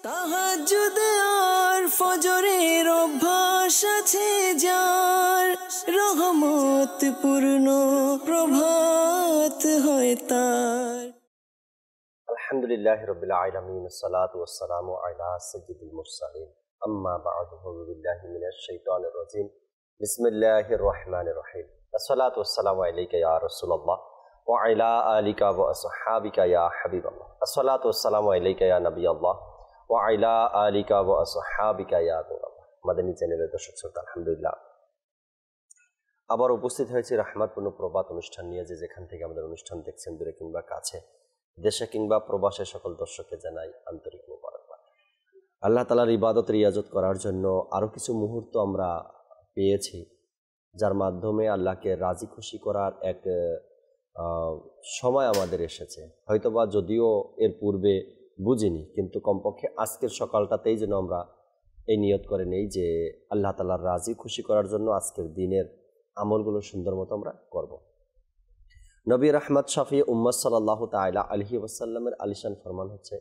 তাহাজ্জুদ আর ফজরের অভ্যাস আছে যার, রহমত পূর্ণ প্রভাত হয় তার। আলহামদুলিল্লাহি রাব্বিল আলামিন, আসসালাতু ওয়াসসালামু আলা সাইয়্যিদিল মুরসালিন, আম্মা বা'দু, আউযু বিল্লাহি মিনাশ শাইতানির রাজিম, বিসমিল্লাহির রহমানির রহিম। আসসালাতু ওয়াসসালামু আলাইকা ইয়া রাসূলুল্লাহ ওয়া আলা আলিকা ওয়া আসহাবিকা ইয়া হাবিবাল্লাহ। আসসালাতু ওয়াসসালামু আলাইকা ইয়া নবিয়াল্লাহ ওয়া আলা আলিকা ওয়া আসহাবিকা ইয়া নূরাল্লাহ। মাদানী চ্যানেলের দর্শক শ্রোতা, আলহামদুলিল্লাহ আবার উপস্থিত হয়েছে রহমতপূর্ণ প্রভাত অনুষ্ঠান নিয়ে। যেখান থেকে আমাদের অনুষ্ঠান দেখছেন, দূরে কিংবা কাছে, দেশে কিংবা প্রবাসে, সকল দর্শককে জানাই আন্তরিক মোবারকবাদ। আল্লাহ তাআলার ইবাদত রিয়াজত করার জন্য আরও কিছু মুহূর্ত আমরা পেয়েছি, যার মাধ্যমে আল্লাহকে রাজি খুশি করার এক সময় আমাদের এসেছে। হয়তোবা যদিও এর পূর্বে বুঝিনি, কিন্তু কমপক্ষে আজকের সকালটাতেই যেন আমরা এই নিয়ত করে নেই যে আল্লাহ তাআলার রাজি খুশি করার জন্য আজকের দিনের আমলগুলো সুন্দর মতো আমরা করব। নবী রাহমাত শাফি উম্মত সাল্লাল্লাহু তাআলা আলাইহি ওয়াসাল্লামের আলিশান ফরমান হচ্ছে,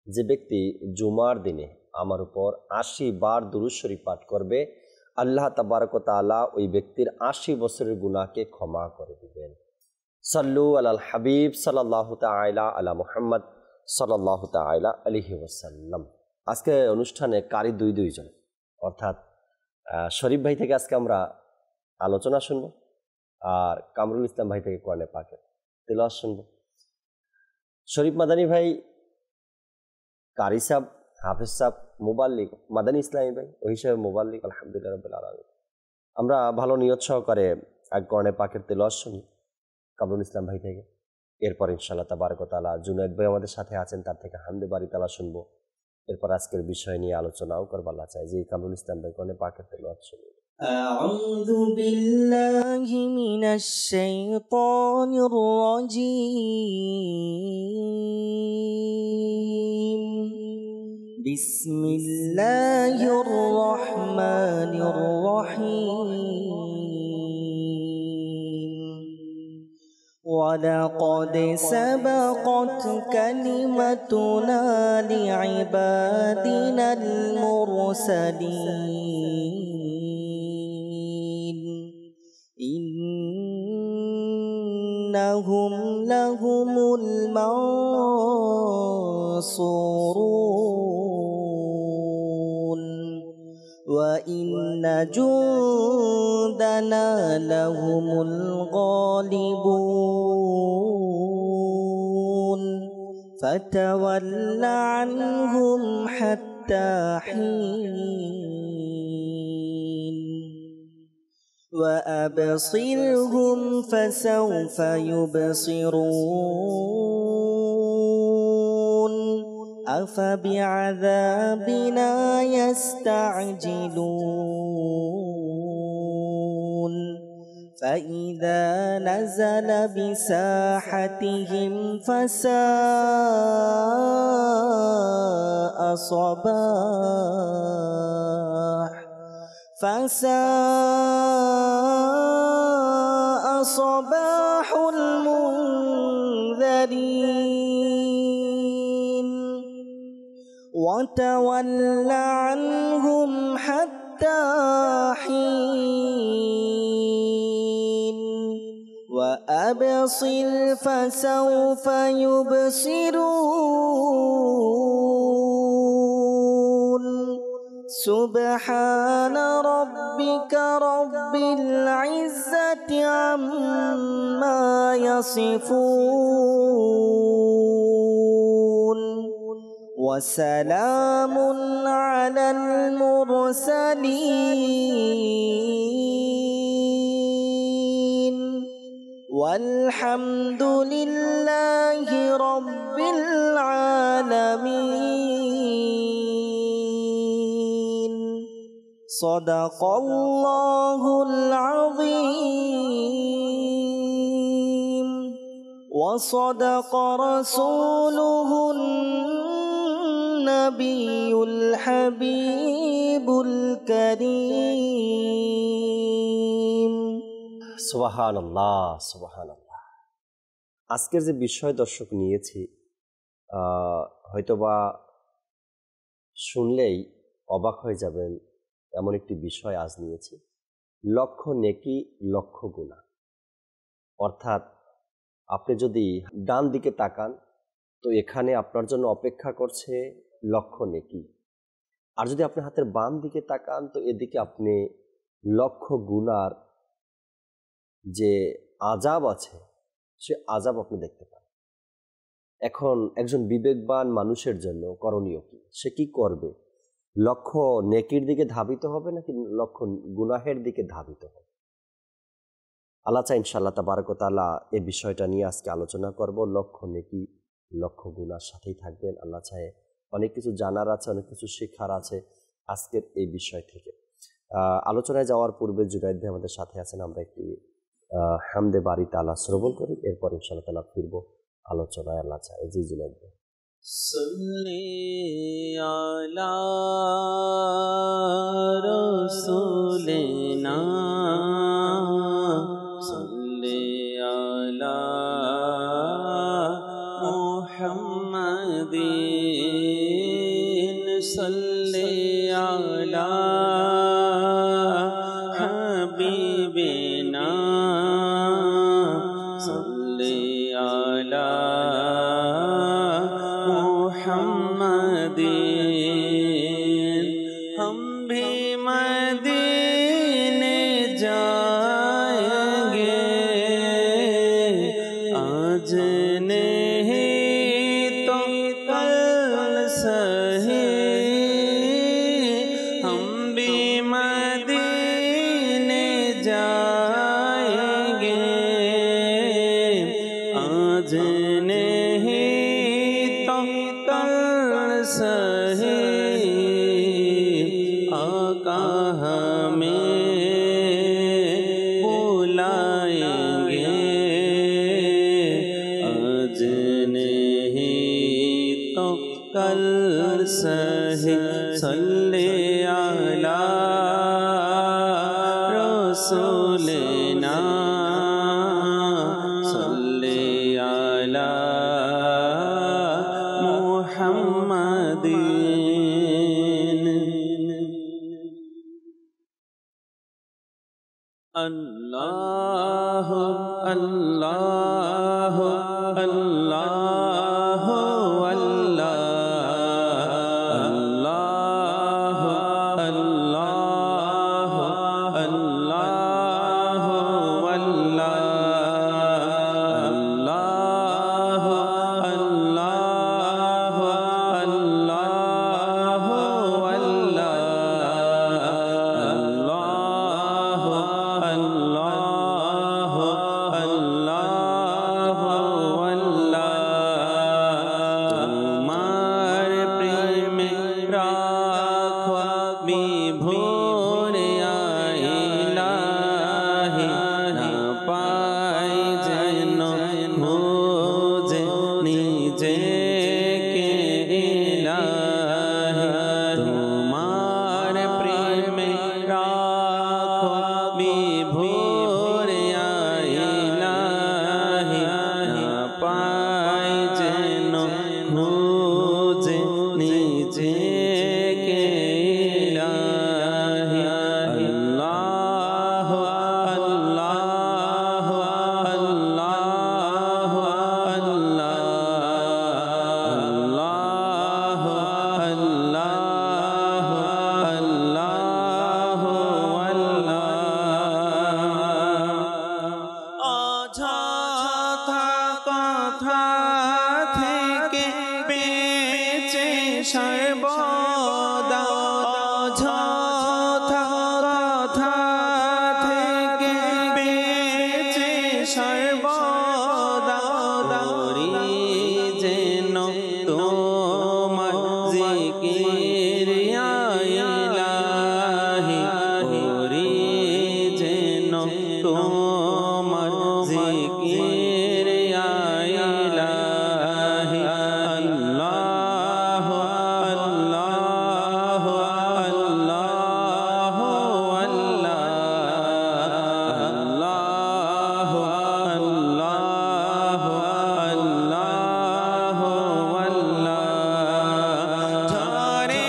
যে ব্যক্তি জুমার দিনে আমার উপর ৮০ বার দুরূদ শরীফ পাঠ করবে, আল্লাহ তাবারক ওয়া তাআলা ওই ব্যক্তির ৮০ বছরের গুনাহকে ক্ষমা করে দিবেন। সাল্লু আলাল হাবিব সাল্লাল্লাহু তাআলা আলা মুহাম্মদ সাল্লাল্লাহু তাআলা আলাইহি ওয়াসাল্লাম। আজকে অনুষ্ঠানে কারি দুইজন, অর্থাৎ শরীফ ভাই থেকে আজকে আমরা আলোচনা শুনব, আর কামরুল ইসলাম ভাই থেকে কোরআনে পাকের তেলাওয়াত শুনব। শরীফ মাদানী ভাই, কারি সাহেব, হাফেজ সাহেব, মুবাল্লিগ, মাদানী ইসলামী ভাই ওই হিসাবে মুবাল্লিগ। আলহামদুলিল্লাহ রাব্বিল আলামিন। আমরা ভালো নিয়ত সহকারে কোরআনে পাকের তেলাওয়াত শুনি কামরুল ইসলাম ভাই থেকে। এরপর ইনশাআল্লাহ তাবারক ওয়া তাআলা জুনায়েদ ভাই আমাদের সাথে আছেন, তার থেকে হামদে বারি তাআলা শুনবো। এরপর আজকের বিষয় নিয়ে আলোচনাও করবার আল্লাহ চাই। যে কামরুল ইসলাম ভাই কোরআনে পাকের তেলাওয়াত শুনি। আউযু বিল্লাহি মিনাশ শাইতানির রাজীম। বিসমিল্লাহির রহমানির রহিম। ওয়ালাকাদ সাবাকাত কালিমাতুনা লিইবাদিনাল মুরসালিন ইন্নাহুম লাহুমুল মানসুরুন ওয়া ইন্না জুনদানা লাহুমুল গালিবুন ফাতাওয়াল্লা আনহুম হাত্তা হিন ওয়া আবসিরহুম ফাসাওফা ইউবসিরুন আফাবিআযাবিনা ইস্তা'জিলুন فإذا نزل بساحتهم فساء صباح المنذرين وتول عنهم حتى حين وأبصر فسوف يبصرون سبحان ربك رب العزة عما يصفون وسلام على المرسلين والحمد لله رب العالمين صدق الله العظيم وصدق رسوله النبي الحبيب الكريم সুবহানাল্লাহ, সুবহানাল্লাহ। আজকের যে বিষয় দর্শক নিয়েছি, হয়তোবা শুনলেই অবাক হয়ে যাবেন এমন একটি বিষয় আজ নিয়েছি। লক্ষ নেকি লক্ষ গুনাহ। অর্থাৎ আপনি যদি ডান দিকে তাকান তো এখানে আপনার জন্য অপেক্ষা করছে লক্ষ নেকি, আর যদি আপনি হাতের বাম দিকে তাকান তো এদিকে আপনি লক্ষ গুনার যে আযাব আছে সে আযাব আপনি দেখতে পান। এখন একজন বিবেকবান মানুষের জন্য করণীয় কি? সে কি করবে? লক্ষ নেকির দিকে ধাবিত হবে নাকি লক্ষ গুনাহের দিকে ধাবিত হবে? আল্লাহ চাই ইনশাআল্লাহ তাবারক ওয়া তাআলা এই বিষয়টা নিয়ে আজকে আলোচনা করব। লক্ষ নেকি লক্ষ গুনার সাথেই থাকবেন। আল্লাহ চায় অনেক কিছু জানার আছে, অনেক কিছু শেখার আছে আজকের এই বিষয় থেকে। আলোচনায় যাওয়ার পূর্বে জুনায়েদ ভাই আমাদের সাথে আছেন, আমরা একটি হামদে বারি তাআলা শ্রবণ করি, এরপর ইনশাআল্লাহ তাআলা ফিরবো আলোচনায়। আল্লাহ চায়। জি জুনায়েদ ভাই। সাল্লি আলা রাসূলিনা সাল্লি আলা মুহাম্মাদিন সাল্লি আলা হাবিবিনা সাল্লি আলা मुहम्मदीन। हम भी मदीने जाएंगे आज नहीं तो कल सही। हम भी मदीने जाएंगे आज नहीं तो कल सही। आका हमें बुलाएंगे आज नहीं तो कल सही। सल्ले अला रसूलिना सल्ले अला मुहम्मदीन। अल्लाह अल्लाह अल्लाह अल्लाह अल्लाह अल्लाह अल्लाह अल्लाह अल्लाह তোমার প্রেমে রাখো বিভোরে ইলাহি না পাই যেন খোঁজে নিজেকে ইলাহি। তোমার প্রেমে রাখো বিভোরে ইলাহি না পাই যেন খোঁজে নিজেকে ইলাহি। আল্লাহ আল্লাহ আল্লাহ আল্লাহ আল্লাহ আল্লাহ অযথা কথা থেকে বেঁচে সর্বদা, অযথা কথা থেকে বেঁচে সর্বদা করি যেন তোমার জিকির ইলাহি। করি যেন তোমার জিকির ইলাহি। আল্লাহ আল্লাহ আল্লাহ আল্লাহ আল্লাহ আল্লাহ আল্লাহ। ঝরে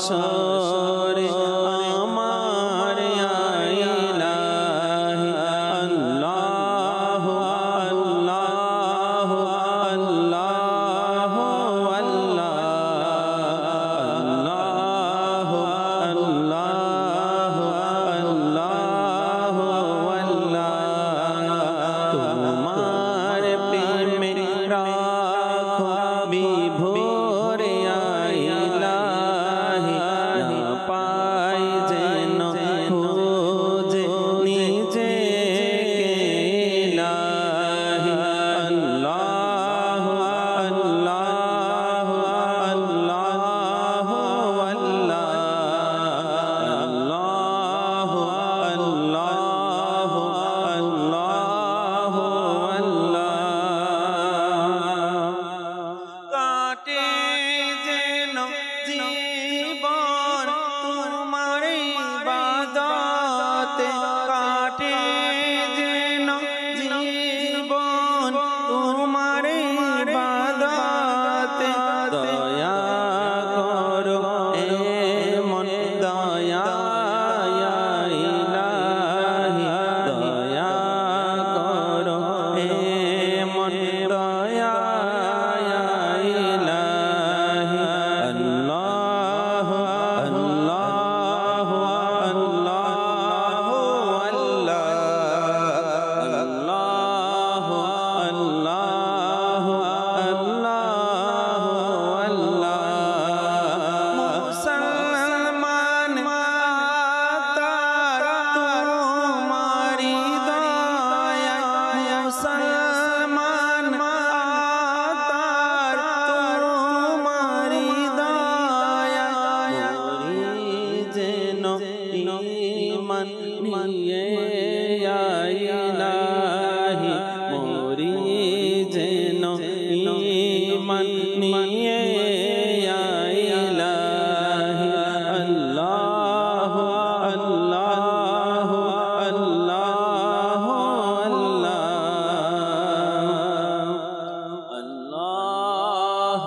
হাসরে আমার ইলাহি আল্লাহ আল্লাহ আল্লাহ আল্লাহ আল্লাহ আল্লাহ আল্লাহ তোমার প্রেমে রাখো বিভোর ইলাহি না পাই যেন খুঁজে নিজে ইলাহি আল্লাহ আল্লাহ আল্লাহ আল্লাহ আল্লাহ আল্লাহ কাটে যেন জীবন তোমার ইবাদতে কাটে যেন জীবন তোমার ইবাদতে দয়া করো এমন দয়া ইলাহি দয়া করো এমন দয়া ইলাহি আল্লাহ আল্লাহ আল্লাহ আল্লাহ আল্লাহ আল্লাহ আল্লাহ মুসলমান তার তোমারি দয়া মুসলমান তার তোমারি দয়া মরি যেন ঈমান নিয়ে ইলাহি মরি যেন ঈমান নিয়ে ইলাহি আল্লাহ আল্লাহ আল্লাহ আল্লাহ আল্লাহ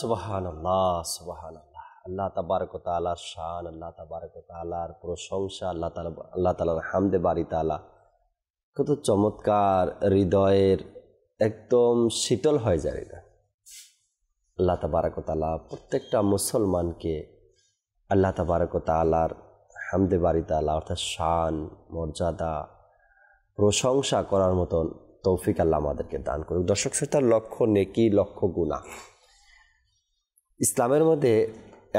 সুবহানাল্লাহ সুবহানাল্লাহ। আল্লাহ তাবারক ওয়া তাআলার শান, আল্লাহ তাবারক ওয়া তাআলার প্রশংসা, আল্লাহ তাআলার হামদে বারি তাআলা কত চমৎকার, হৃদয়ের একদম শীতল হয়ে যায় এটা। আল্লাহ তাবারক ওয়া তাআলা প্রত্যেকটা মুসলমানকে আল্লাহ তাবারক ওয়া তাআলার হামদে বারি তাআলা অর্থাৎ শান, মর্যাদা, প্রশংসা করার মতন তৌফিক আল্লাহ আমাদেরকে দান করুক। দর্শক শ্রোতার, লক্ষ্য নেকি, লক্ষ্য গুনাহ। ইসলামের মধ্যে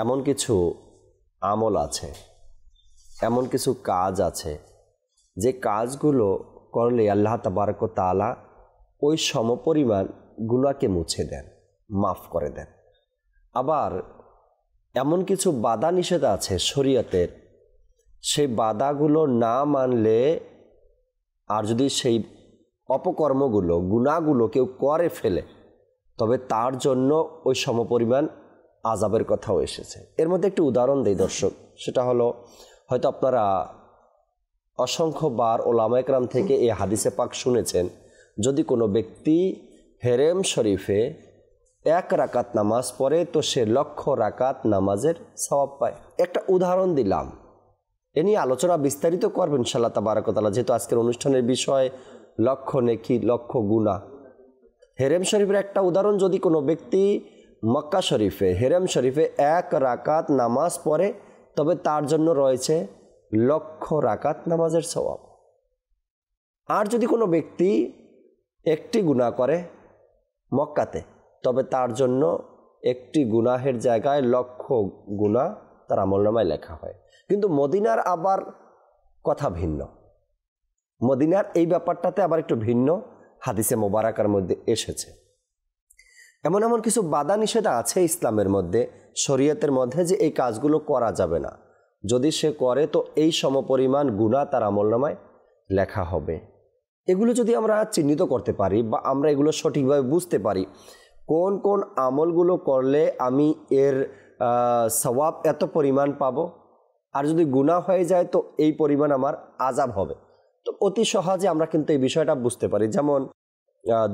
এমন কিছু আমল আছে, এমন কিছু কাজ আছে যে কাজগুলো করলে আল্লাহ তাবারক ওয়া তাআলা ওই সমপরিমাণ গুনাহকে মুছে দেন, মাফ করে দেন। আবার এমন কিছু বাধা নিষেধ আছে শরীয়তের, সেই বাধাগুলো না মানলে আর যদি সেই অপকর্মগুলো, গুনাহগুলো কেউ করে ফেলে, তবে তার জন্য ওই সমপরিমাণ আযাবের কথাও এসেছে। এর মধ্যে একটি উদাহরণ দেই দর্শক, সেটা হলো হয়তো আপনারা অসংখ্যবার ওলামা একরাম থেকে এই হাদিসে পাক শুনেছেন, যদি কোনো ব্যক্তি হেরেম শরীফে 1 রাকাত নামাজ পড়ে তো সে 1,00,000 রাকাত নামাজের সওয়াব পায়। একটা উদাহরণ দিলাম, এ নিয়ে আলোচনা বিস্তারিত করবেন ইনশাআল্লাহ তাবারক ওয়া তাআলা, যেহেতু আজকের অনুষ্ঠানের বিষয় লক্ষ্য নেকি, লক্ষ্য গুনাহ। হেরেম শরীফের একটা উদাহরণ, যদি কোনো ব্যক্তি মক্কা শরীফে, হেরেম শরীফে 1 রাকাত নামাজ পড়ে, তবে তার জন্য রয়েছে 1,00,000 রাকাত নামাজের সওয়াব। আর যদি কোনো ব্যক্তি একটি গুনাহ করে মক্কাতে, তবে তার জন্য একটি গুনাহের জায়গায় 1,00,000 গুনাহ তার আমলনামায় লেখা হয়। কিন্তু মদিনার আবার কথা ভিন্ন, মদিনার এই ব্যাপারটাতে আবার একটু ভিন্ন হাদিসে মোবারকার মধ্যে এসেছে। এমন এমন কিছু বাধা নিষেধ আছে ইসলামের মধ্যে, শরীয়তের মধ্যে, যে এই কাজগুলো করা যাবে না। যদি সে করে তো এই সমপরিমাণ গুনাহ তার আমলনামায় লেখা হবে। এগুলো যদি আমরা চিহ্নিত করতে পারি বা আমরা এগুলো সঠিকভাবে বুঝতে পারি, কোন কোন আমলগুলো করলে আমি এর সওয়াব এত পরিমাণ পাবো, আর যদি গুনাহ হয়ে যায় তো এই পরিমাণ আমার আযাব হবে, তো অতি সহজে আমরা কিন্তু এই বিষয়টা বুঝতে পারি। যেমন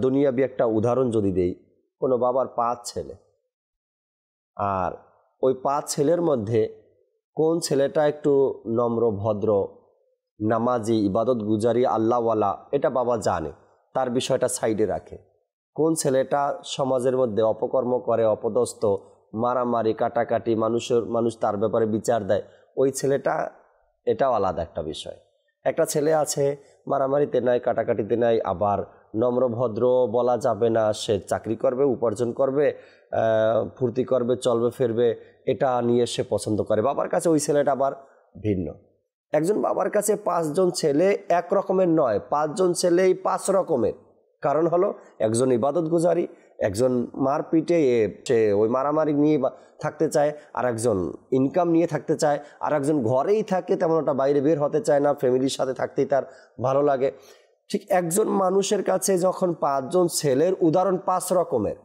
দুনিয়াবি একটা উদাহরণ যদি দেই, কোনো বাবার 5 ছেলে, আর ওই 5 ছেলের মধ্যে কোন ছেলেটা একটু নম্র, ভদ্র, নামাজি, ইবাদত গুজারি, আল্লাহওয়ালা, এটা বাবা জানে, তার বিষয়টা সাইডে রাখে। কোন ছেলেটা সমাজের মধ্যে অপকর্ম করে, অপদস্থ, মারামারি, কাটাকাটি, মানুষ তার ব্যাপারে বিচার দেয়, ওই ছেলেটা, এটাও আলাদা একটা বিষয়। একটা ছেলে আছে মারামারিতে নাই, কাটাকাটিতে নাই, আবার নম্র ভদ্র বলা যাবে না, সে চাকরি করবে, উপার্জন করবে, ফুর্তি করবে, চলবে ফিরবে, এটা নিয়ে সে পছন্দ করে। বাবার কাছে ওই ছেলেটা আবার ভিন্ন। একজন বাবার কাছে 5 জন ছেলে এক রকমের নয়, 5 জন ছেলেই 5 রকমের। কারণ হলো, একজন ইবাদত গুজারি, একজন মারপিটে সে ওই মারামারি নিয়ে থাকতে চায়, আর একজন ইনকাম নিয়ে থাকতে চায়, আর একজন ঘরেই থাকে, তেমন একটা বাইরে বের হতে চায় না, ফ্যামিলির সাথে থাকতেই তার ভালো লাগে। ঠিক একজন মানুষের কাছে যখন 5 জন ছেলের উদাহরণ 5 রকমের,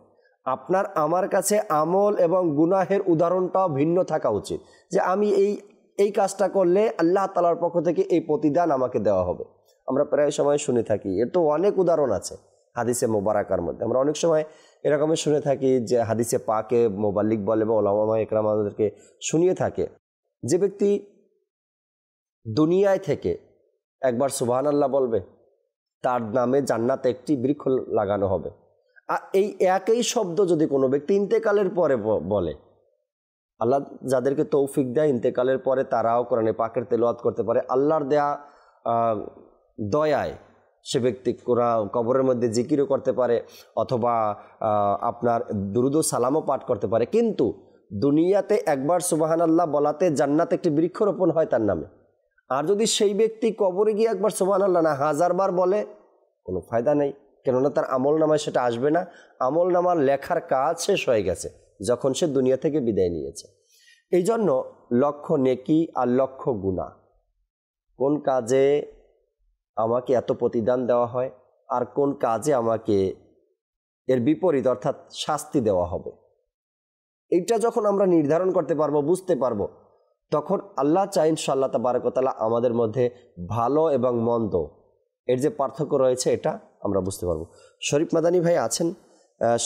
আপনার আমার কাছে আমল এবং গুনাহের উদাহরণটাও ভিন্ন থাকা উচিত, যে আমি এই কাজটা করলে আল্লাহ তাআলার পক্ষ থেকে এই প্রতিদান আমাকে দেওয়া হবে। আমরা প্রায় সময় শুনে থাকি, এর তো অনেক উদাহরণ আছে হাদিসে মোবারকার মধ্যে। আমরা অনেক সময় এরকমই শুনে থাকি যে হাদিসে পাকে মোবাল্লিক বলে বা ওলামা ইকরাম আমাদেরকে শুনিয়ে থাকে, যে ব্যক্তি দুনিয়ায় থেকে একবার সুবহানাল্লাহ বলবে, তার নামে জান্নাতে একটি বৃক্ষ লাগানো হবে। আর এই একই শব্দ যদি কোনো ব্যক্তি ইন্তেকালের পরে বলে, আল্লাহ যাদেরকে তৌফিক দেয় ইন্তেকালের পরে তারাও কোরআনে পাকের তেলাওয়াত করতে পারে, আল্লাহর দেয়া দয়ায় সে ব্যক্তি কবরের মধ্যে জিকিরও করতে পারে, অথবা আপনার দুরুদ ও সালামও পাঠ করতে পারে, কিন্তু দুনিয়াতে একবার সুবহানাল্লাহ বলাতে জান্নাতে একটি বৃক্ষরোপণ হয় তার নামে। আর যদি সেই ব্যক্তি কবরে গিয়ে একবার সুবহানাল্লাহ না 1000 বার বলে, কোনো ফায়দা নেই, কেননা তার আমল নামায় সেটা আসবে না। আমল নামার লেখার কাজ শেষ হয়ে গেছে যখন সে দুনিয়া থেকে বিদায় নিয়েছে। এই জন্য লক্ষ নেকি আর লক্ষ গুনাহ, কোন কাজে আমাকে এত প্রতিদান দেওয়া হয় আর কোন কাজে আমাকে এর বিপরীত অর্থাৎ শাস্তি দেওয়া হবে, এইটা যখন আমরা নির্ধারণ করতে পারবো, বুঝতে পারবো, তখন আল্লাহ চাই ইনশাআল্লাহ তাবারক ওয়া তাআলা আমাদের মধ্যে ভালো এবং মন্দ এর যে পার্থক্য রয়েছে এটা আমরা বুঝতে পারবো। শরীফ মাদানী ভাই আছেন,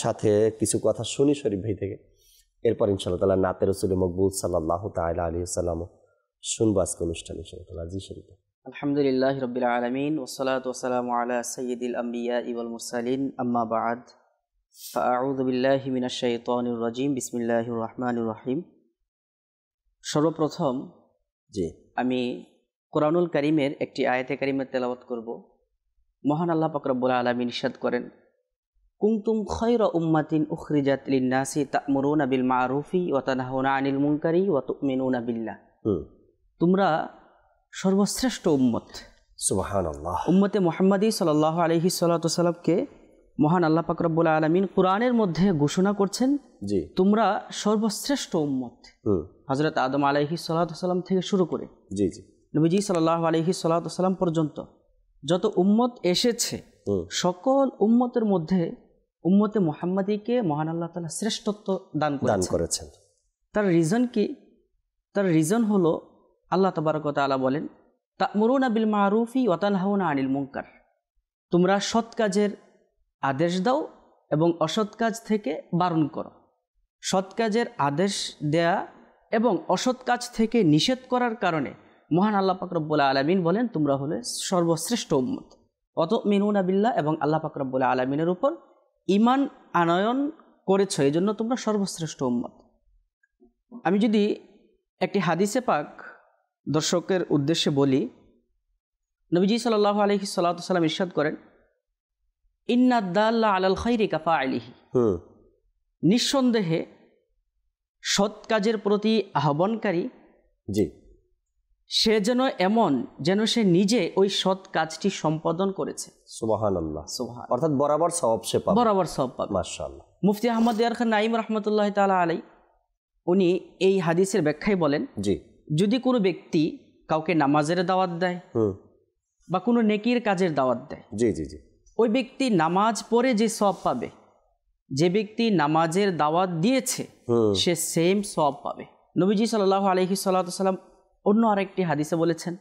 সাথে কিছু কথা শুনি শরীফ ভাই থেকে, এরপর ইনশাআল্লাহ তাআলা নাতে রাসূল মকবুল সাল্লাল্লাহু তাআলা আলাইহি ওয়াসাল্লাম শুনবো আজকে অনুষ্ঠান ইনশাআল্লাহ তাআলা। জি শরীফ। আলহামদুলিল্লাহি রাব্বিল আলামিন ওয়াসসালাতু ওয়াসসালামু আলা সাইয়্যিদিল আমবিয়াই ওয়াল মুরসালিন, আম্মা বা'দ, ফাআউযু বিল্লাহি মিনাশ শাইতানির রাজীম, বিসমিল্লাহির রহমানির রহিম। সর্বপ্রথম আমি কোরআনুল কারীমের একটি আয়াতে কারিমা তেলাওয়াত করব। মহান আল্লাহ পাক রব্বুল আলামিন ইরশাদ করেন, কুনতুম খায়রা উম্মাতিন উখরিজাত লিন-নাসি তা'মুরুনা বিল মা'রুফি ওয়া তানহাউনা আনিল মুনকারি ওয়া তু'মিনুনা বিল্লাহ। তোমরা সর্বশ্রেষ্ঠ উম্মত, সুবহানাল্লাহ। উম্মতে মুহাম্মাদি সাল্লাল্লাহু আলাইহি সাল্লাতু সাল্লামকে মহান আল্লাহ পাক রব্বুল আলামিন কোরআনের মধ্যে ঘোষণা করছেন, জি তোমরা সর্বশ্রেষ্ঠ উম্মত। হযরত আদম আলাইহিস সালাতু সাল্লাম থেকে শুরু করে জি জি নবীজি সাল্লাল্লাহু আলাইহি সাল্লাতু সাল্লাম পর্যন্ত যত উম্মত এসেছে, সকল উম্মতের মধ্যে উম্মতে মুহাম্মাদিকে মহান আল্লাহ তাআলা শ্রেষ্ঠত্ব দান করেছেন। তার রিজন কি? তার রিজন হলো আল্লাহ তাবারক ওয়া তাআলা বলেন, তা'মুরুনা বিল মা'রুফি ওয়া তানহাউনা আনিল মুনকার। তোমরা সৎ কাজের আদেশ দাও এবং অসৎ কাজ থেকে বারণ করো। সৎ কাজের আদেশ দেয়া এবং অসৎ কাজ থেকে নিষেধ করার কারণে মহান আল্লাহ পাক রব্বুল আলামিন বলেন তোমরা হলে সর্বশ্রেষ্ঠ উম্মত। ওয়াতুমিনুনা বিল্লাহ, এবং আল্লাহ পাক রব্বুল আলামিনের উপর ঈমান আনয়ন করেছো, এই জন্য তোমরা সর্বশ্রেষ্ঠ উম্মত। আমি যদি একটি হাদিসে পাক দর্শকের উদ্দেশ্যে বলি, নবীজি সাল্লাল্লাহু আলাইহি সাল্লাতু সাল্লাম ইরশাদ করেন, ইন্নাদ দাল্লা আলাল খাইরি কাফাইলিহি। নিঃসন্দেহে সৎ কাজের প্রতি আহ্বানকারী জি সে যেন এমন যেন সে নিজে ওই সৎ কাজটি সম্পাদন করেছে। সুবহানাল্লাহ, অর্থাৎ বরাবর সওয়াব সে পাবে, বরাবর সওয়াব পাবে। মাশাআল্লাহ। মুফতি আহমদ ইয়ার খান নাঈম রাহমাতুল্লাহি তাআলা আলাইহি উনি এই হাদিসের ব্যাখ্যায় বলেন, জি যদি কোনো ব্যক্তি কাউকে নামাজের দাওয়াত দেয় বা কোনো নেকির কাজের দাওয়াত দেয়, জি জি জি ওই ব্যক্তি নামাজ পড়ে যে সওয়াব পাবে, যে ব্যক্তি নামাজের দাওয়াত দিয়েছে সে সেম সওয়াব পাবে। নবীজি সাল্লাল্লাহু আলাইহি সাল্লাম অন্য আরেকটি হাদিসে বলেছেন,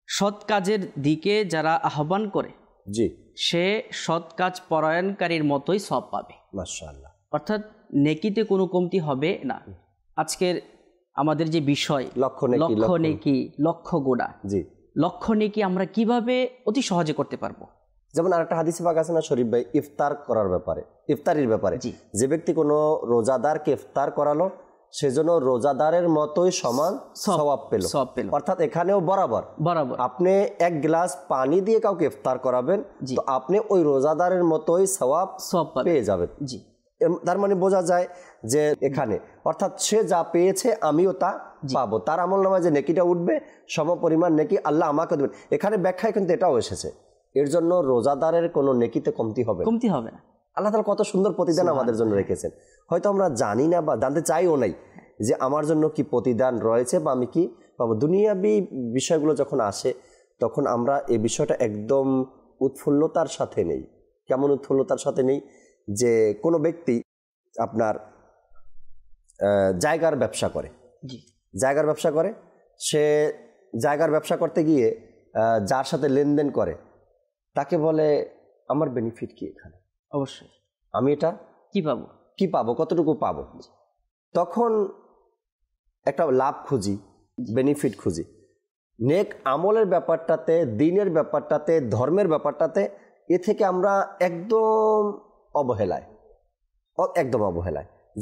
সৎ কাজের দিকে যারা আহ্বান করে জি সে সৎ কাজ পরায়ণকারীর মতোই সব পাবে। মাশাআল্লাহ। অর্থাৎ নেকিতে কোনো কমতি হবে না। আজকের আমাদের যে বিষয় লক্ষ নেকি লক্ষ গুনাহ, জি, লক্ষ নেকি আমরা কিভাবে অতি সহজে করতে পারবো? যেমন আরেকটা হাদিসে পাক আছে না শরীফ ভাই, ইফতার করার ব্যাপারে, ইফতারির ব্যাপারে, যে ব্যক্তি কোনো রোজাদারকে ইফতার করালো সেজন্য রোজাদারের মতোই সমান সওয়াব পেল। অর্থাৎ এখানেও বরাবর আপনি এক গ্লাস পানি দিয়ে কাউকে ইফতার করাবেন তো আপনি ওই রোজাদারের মতোই সওয়াব পেয়ে যাবেন। জি, তার মানে বোঝা যায় যে এখানে অর্থাৎ সে যা পেয়েছে আমিও তা পাবো, তার আমলনামায় যে নেকিটা উঠবে সমপরিমাণ নেকি আল্লাহ আমাকে দেবেন। এখানে ব্যাখ্যায় কিন্তু এটাও এসেছে, এর জন্য রোজাদারের কোনো নেকিতে কমতি হবে না। আল্লাহ তাআলা কত সুন্দর প্রতিদান আমাদের জন্য রেখেছেন, হয়তো আমরা জানি না বা জানতে চাইও নাই যে আমার জন্য কি প্রতিদান রয়েছে বা আমি কি পাবো। দুনিয়াবি বিষয়গুলো যখন আসে তখন আমরা এই বিষয়টা একদম উৎফুল্লতার সাথে নেই। কেমন উৎফুল্লতার সাথে নেই? যে কোনো ব্যক্তি আপনার জায়গার ব্যবসা করে, সে জায়গার ব্যবসা করতে গিয়ে যার সাথে লেনদেন করে তাকে বলে আমার বেনিফিট কি এখানে, অবশ্যই আমি এটা কি পাবো কতটুকু পাবো। তখন একটা লাভ খুঁজি, বেনিফিট খুঁজি। নেক আমলের ব্যাপারটাতে, দিনের ব্যাপারটাতে, ধর্মের ব্যাপারটাতে এ থেকে আমরা একদম অবহেলায়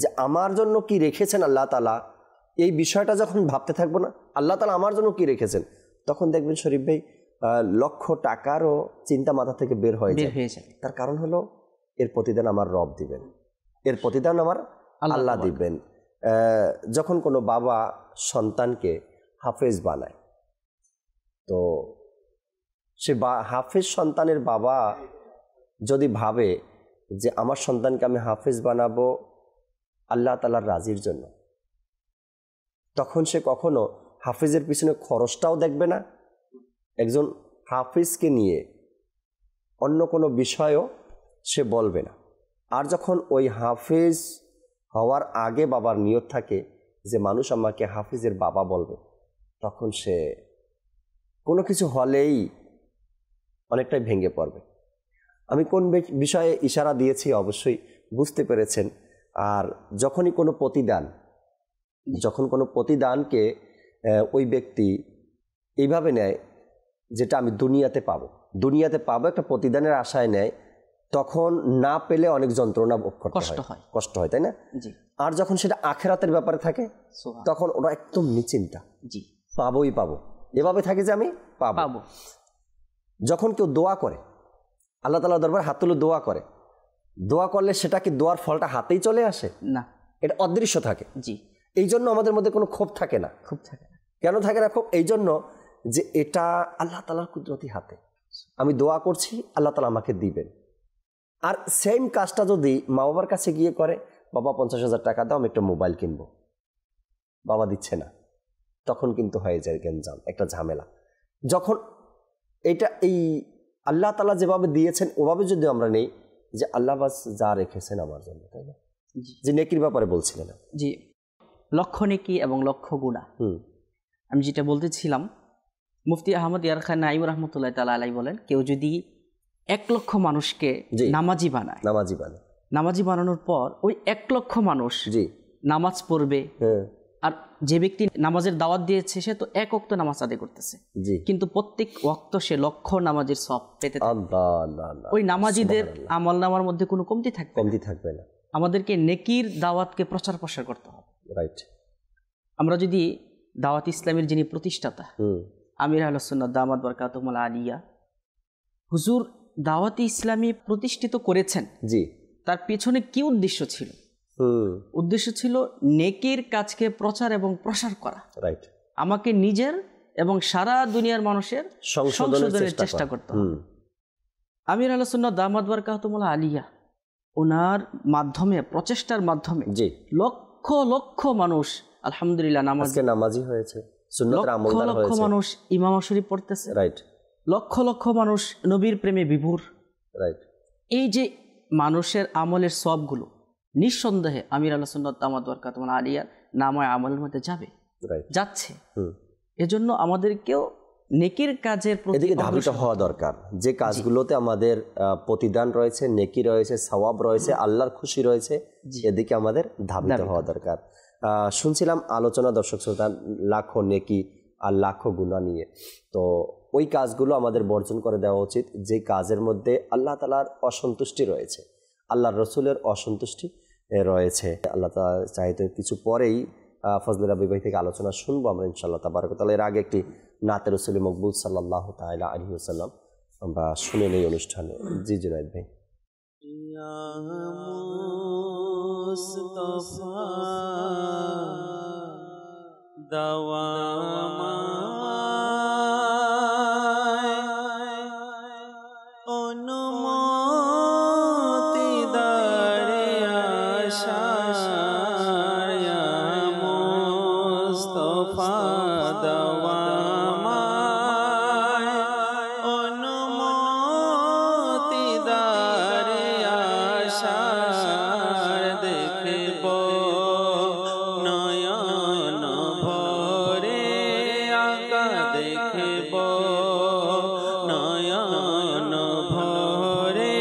যে আমার জন্য কি রেখেছেন আল্লাহ তাআলা, এই বিষয়টা যখন ভাবতে থাকবো না আল্লাহ তাআলা আমার জন্য কি রেখেছেন, তখন দেখবেন শরীফ ভাই লক্ষ টাকারও চিন্তা মাথা থেকে বের হয়ে যায়। তার কারণ হলো এর প্রতিদান আমার রব দিবেন, এর প্রতিদান আমার আল্লাহ দিবেন। যখন কোনো বাবা সন্তানকে হাফেজ বানায় তো সে হাফেজ সন্তানের বাবা যদি ভাবে যে আমার সন্তানকে আমি হাফেজ বানাবো আল্লাহ তাআলার রাজির জন্য, তখন সে কখনো হাফেজের পিছনে খরচটাও দেখবে না, একজন হাফেজকে নিয়ে অন্য কোনো বিষয়ও সে বলবে না। আর যখন ওই হাফেজ হওয়ার আগে বাবার নিয়ত থাকে যে মানুষ আমাকে হাফেজের বাবা বলবে, তখন সে কোনো কিছু হলেই অনেকটাই ভেঙে পড়বে। আমি কোন বিষয়ে ইশারা দিয়েছি অবশ্যই বুঝতে পেরেছেন। আর যখন কোনো প্রতিদানকে ওই ব্যক্তি এইভাবে নেয় যেটা আমি দুনিয়াতে পাবো একটা প্রতিদানের আশায় নেয়, তখন না পেলে অনেক যন্ত্রণা ভোগ করতে হয়, কষ্ট হয়, তাই না? আর যখন সেটা আখিরাতের ব্যাপারে থাকে তখন ওরা একদম নিশ্চিন্তা, পাবো এভাবে থাকে যে আমি পাবো। যখন কেউ দোয়া করে আল্লাহ তাআলার দরবারে হাত তুলে দোয়া করলে সেটা কি দোয়ার ফলটা হাতেই চলে আসে না, এটা অদৃশ্য থাকে। এই জন্য আমাদের মধ্যে কোনো ক্ষোভ থাকে না। কেন থাকে না ক্ষোভ? এই জন্য যে এটা আল্লাহ তাআলার কুদরতি হাতে, আমি দোয়া করছি আল্লাহ তাআলা আমাকে দিবেন। আর সেম কাজটা যদি মা বাবার কাছে গিয়ে করে, বাবা 50,000 টাকা দাও আমি একটা মোবাইল কিনবো, বাবা দিচ্ছে না, তখন কিন্তু হয়ে যায় গেঞ্জাম, একটা ঝামেলা। যখন এটা এই আল্লাহ তাআলা যেভাবে দিয়েছেন ওভাবে যদি আমরা নেই যে আল্লাহ বাস যা রেখেছেন আমার জন্য, তাই না? যে নেকির ব্যাপারে বলছিলেন। জি, লক্ষ নেকি এবং লক্ষ গুনাহ। আমি যেটা বলতেছিলাম, মুফতি আহমদ ইয়ার খান নাঈম রহমতুল্লাহ তাআলা আলাইহি বলেন, কেউ যদি 1 লক্ষ মানুষকে নামাজি বানায়, নামাজি বানানোর পর ওই 1 লক্ষ মানুষ নামাজ পড়বে, আর যে ব্যক্তি নামাজের দাওয়াত দিয়েছে সে তো 1 ওয়াক্ত নামাজ আদায় করতেছে, কিন্তু প্রত্যেক ওয়াক্ত সে লক্ষ নামাজের সওয়াব পেতে থাকবে। ওই নামাজিদের আমলনামার মধ্যে কোনো কমতি থাকবে না। আমাদেরকে নেকির দাওয়াতকে প্রচার প্রসার করতে হবে। আমরা যদি দাওয়াত ইসলামের যিনি প্রতিষ্ঠাতা আমির আহলে সুন্নাত দামাত বরকাতুহুল আলিয়া হুজুর দাওয়াত ইসলামী প্রতিষ্ঠিত করেছেন, তার পেছনে কি উদ্দেশ্য ছিল? উদ্দেশ্য ছিল নেকির কাজকে প্রচার এবং প্রসার করা। আমাকে নিজের এবং সারা দুনিয়ার মানুষের সংশোধনের চেষ্টা করতে হবে। আমির আহলে সুন্নাত দামাত বরকাতুহুল আলিয়া ওনার মাধ্যমে, প্রচেষ্টার মাধ্যমে লক্ষ লক্ষ মানুষ আলহামদুলিল্লাহ নামাজি হয়েছে, লক্ষ লক্ষ মানুষ ইমাম শরীফ পড়তেছে, লক্ষ লক্ষ মানুষ নবীর প্রেমে বিভোর। এই যে মানুষের আমলের সবগুলো নিঃসন্দেহে আমির আহলে সুন্নাত দামাত বরকাতুহুল আলিয়ার নামায় আমলের মধ্যে যাচ্ছে। এজন্য আমাদেরকেও নেকির কাজের প্রতি এদিকে ধাবিত হওয়া দরকার। যে কাজগুলোতে আমাদের প্রতিদান রয়েছে, নেকি রয়েছে, সওয়াব রয়েছে, আল্লাহর খুশি রয়েছে, এদিকে আমাদের ধাবিত হওয়া দরকার। শুনছিলাম আলোচনা দর্শক শ্রোতা লাখো নেকি আর লাখো গুনাহ নিয়ে। তো ওই কাজগুলো আমাদের বর্জন করে দেওয়া উচিত যে কাজের মধ্যে আল্লাহ তাআলার অসন্তুষ্টি রয়েছে, আল্লাহর রসুলের অসন্তুষ্টি রয়েছে। আল্লাহ তাআলা চাইতে কিছু পরেই ফজলে রাব্বী ভাই থেকে আলোচনা শুনবো আমরা ইনশাআল্লাহ তাবারক ওয়া তাআলা। এর আগে একটি নাতে রসুল মকবুল সাল্লাল্লাহু তাআলা আলাইহি ওয়াসাল্লাম আমরা শুনে নেই অনুষ্ঠানে। জি জুনায়েদ ভাই। নয়ন ভরে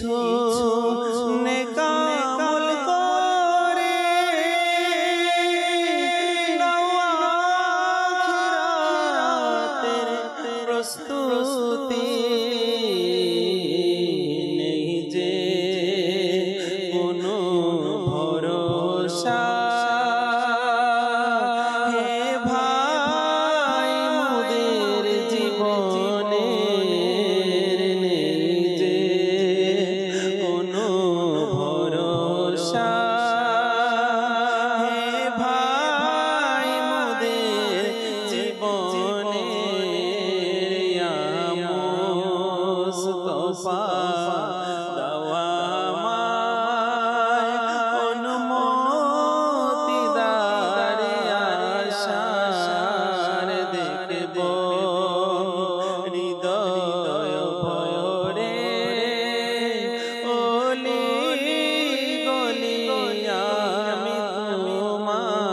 কিছু নেকামল করে নাও আখিরাতের প্রস্তুতি নেই যে কোনো ভরসা হে ভাই মোদের জীবনের নেই যে কোনো ভরসা হে ভাই মোদের জীবনের ইয়া মুস্তাফা দাওয়া আমায় অনুমতি দারে আশার দেখব হৃদয় ভরে ওলি গলি আমি তোমার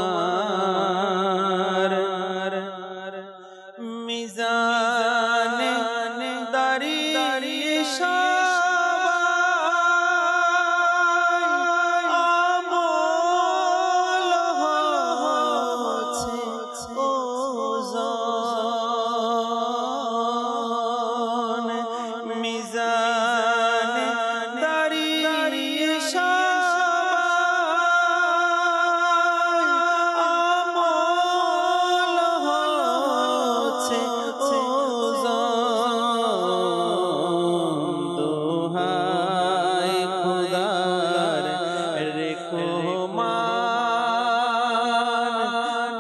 মিজানে দাঁড়িয়ে সবাই আমল হচ্ছে ওজন মিজানে দাঁড়িয়ে সবাই আমল হচ্ছে দোহাই খোদার রেখো মান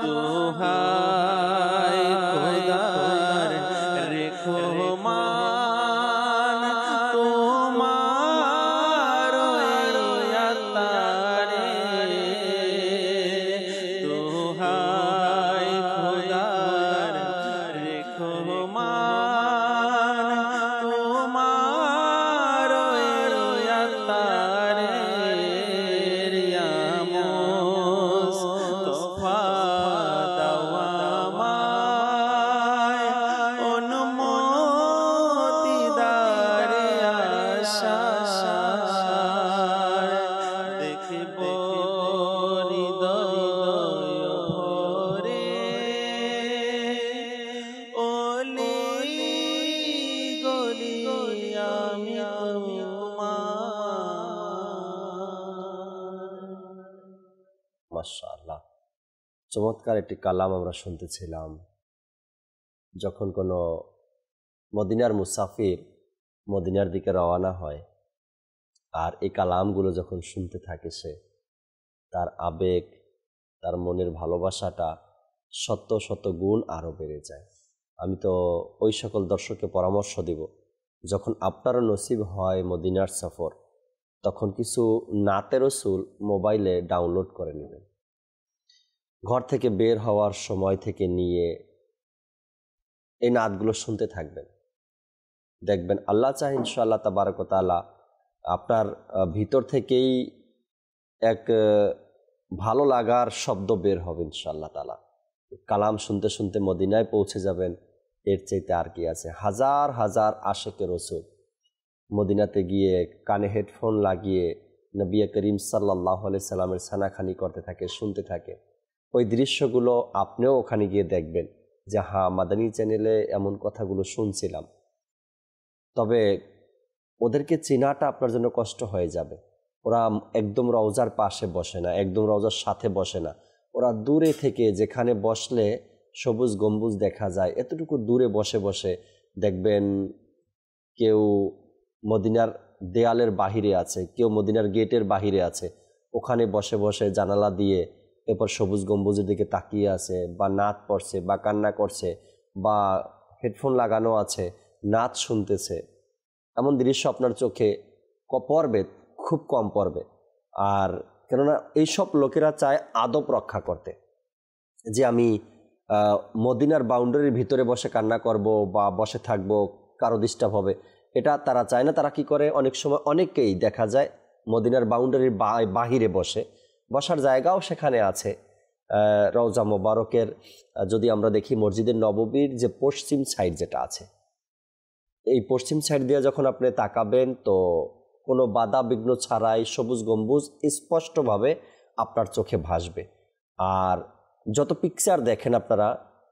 দোহাই খোদার রেখো মান তোমার আতারে দোহাই খোদার রেখো মান তোমার আতারে ইয়া মুস্তাফা দাওয়া আমায় অনুমতি দারে আশার দেখব হৃদয় ভরে ওলি গলি আমি মাশাআল্লাহ, চমৎকার একটি কালাম আমরা শুনতেছিলাম। যখন কোনো মদিনার মুসাফির মদিনার দিকে রওনা হয় আর এই কালামগুলো যখন শুনতে থাকে সে, তার আবেগ, তার মনের ভালোবাসাটা শত শত গুণ আরও বেড়ে যায়। আমি তো ওই সকল দর্শককে পরামর্শ দেব, যখন আপনারও নসিব হয় মদিনার সফর, তখন কিছু নাতে রসুল মোবাইলে ডাউনলোড করে নেবেন। ঘর থেকে বের হওয়ার সময় থেকে নিয়ে এই নাতগুলো শুনতে থাকবেন। দেখবেন আল্লাহ চাহে ইনশাআল্লাহ তাবারক ওয়া তাআলা আপনার ভিতর থেকেই এক ভালো লাগার শব্দ বের হবে ইনশাআল্লাহ তাআলা। কালাম শুনতে শুনতে মদিনায় পৌঁছে যাবেন, এর চাইতে আর কি আছে। হাজার হাজার আশেকে রসুল মদিনাতে গিয়ে কানে হেডফোন লাগিয়ে নবী করিম সাল্লাল্লাহু আলাইহি সাল্লামের সানাখানি করতে থাকে, শুনতে থাকে। ওই দৃশ্যগুলো আপনিও ওখানে গিয়ে দেখবেন যে হ্যাঁ, মাদানী চ্যানেলে এমন কথাগুলো শুনছিলাম। তবে ওদেরকে চেনাটা আপনার জন্য কষ্ট হয়ে যাবে। ওরা একদম রওজার পাশে বসে না, একদম রওজার সাথে বসে না। ওরা দূরে থেকে, যেখানে বসলে সবুজ গম্বুজ দেখা যায়, এতটুকু দূরে বসে বসে দেখবেন কেউ মদিনার দেয়ালের বাহিরে আছে, কেউ মদিনার গেটের বাহিরে আছে, ওখানে বসে বসে জানালা দিয়ে এরপর সবুজ গম্বুজের দিকে তাকিয়ে আছে, বা নাত পড়ছে, বা কান্না করছে, বা হেডফোন লাগানো আছে, নাচ শুনতেছে। এমন দৃশ্য আপনার চোখে পড়বে, খুব কম পড়বে। আর কেননা এইসব লোকেরা চায় আদব রক্ষা করতে, যে আমি মদিনার বাউন্ডারির ভিতরে বসে কান্না করব বা বসে থাকবো, কারো ডিস্টার্ব হবে, এটা তারা চায় না। তারা কি করে, অনেক সময় অনেকেই দেখা যায় মদিনার বাউন্ডারির বাহিরে বসে, বসার জায়গাও সেখানে আছে। রওজা মোবারকের যদি আমরা দেখি, মসজিদের নববীর যে পশ্চিম সাইড যেটা আছে, এই পশ্চিম সাইড দিয়ে যখন আপনি তাকাবেন, তো কোনো বাধা বিঘ্ন ছাড়াই সবুজ গম্বুজ স্পষ্টভাবে আপনার চোখে ভাসবে। আর যত পিকচার দেখেন আপনারা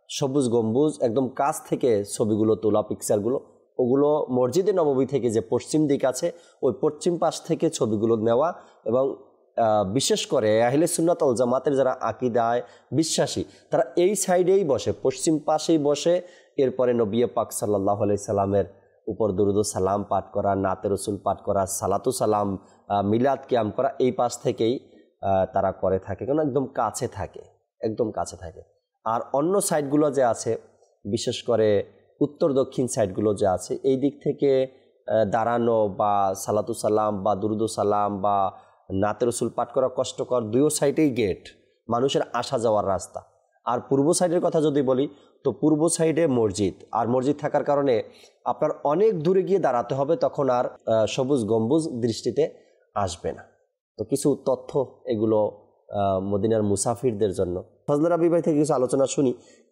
সবুজ গম্বুজ একদম কাছ থেকে ছবিগুলো তোলা পিকচারগুলো, ওগুলো মসজিদে নববী থেকে যে পশ্চিম দিক আছে ওই পশ্চিম পাশ থেকে ছবিগুলো নেওয়া। এবং বিশেষ করে আহলে সুন্নাত ওয়াল জামাতের যারা আকীদায় বিশ্বাসী তারা এই সাইডেই বসে, পশ্চিম পাশেই বসে। এরপরে নবী পাক সাল্লাল্লাহু আলাইহি সাল্লামের উপর দুরূদ ও সালাম পাঠ করা, নাতে রসুল পাঠ করা, সালাতু সালাম, মিলাদ কিয়াম করা, এই পাশ থেকেই তারা করে থাকে, কারণ একদম কাছে থাকে, একদম কাছে থাকে। আর অন্য সাইডগুলো যে আছে, বিশেষ করে উত্তর দক্ষিণ সাইডগুলো যে আছে, এই দিক থেকে দাঁড়ানো বা সালাতু সালাম বা দুরূদ ও সালাম বা নাতে রসুল পাঠ করা কষ্টকর। দুই সাইডেই গেট, মানুষের আসা যাওয়ার রাস্তা। আর পূর্ব সাইডের কথা যদি বলি তো পূর্ব সাইডে মসজিদ, আর মসজিদ থাকার কারণে আপনার অনেক দূরে গিয়ে দাঁড়াতে হবে, তখন আর সবুজ গম্বুজ দৃষ্টিতে আসবে না। তো কিছু তথ্য এগুলো মদিনার মুসাফিরদের জন্য। ফজলে রাব্বি ভাই থেকে কিছু আলোচনা শুনি,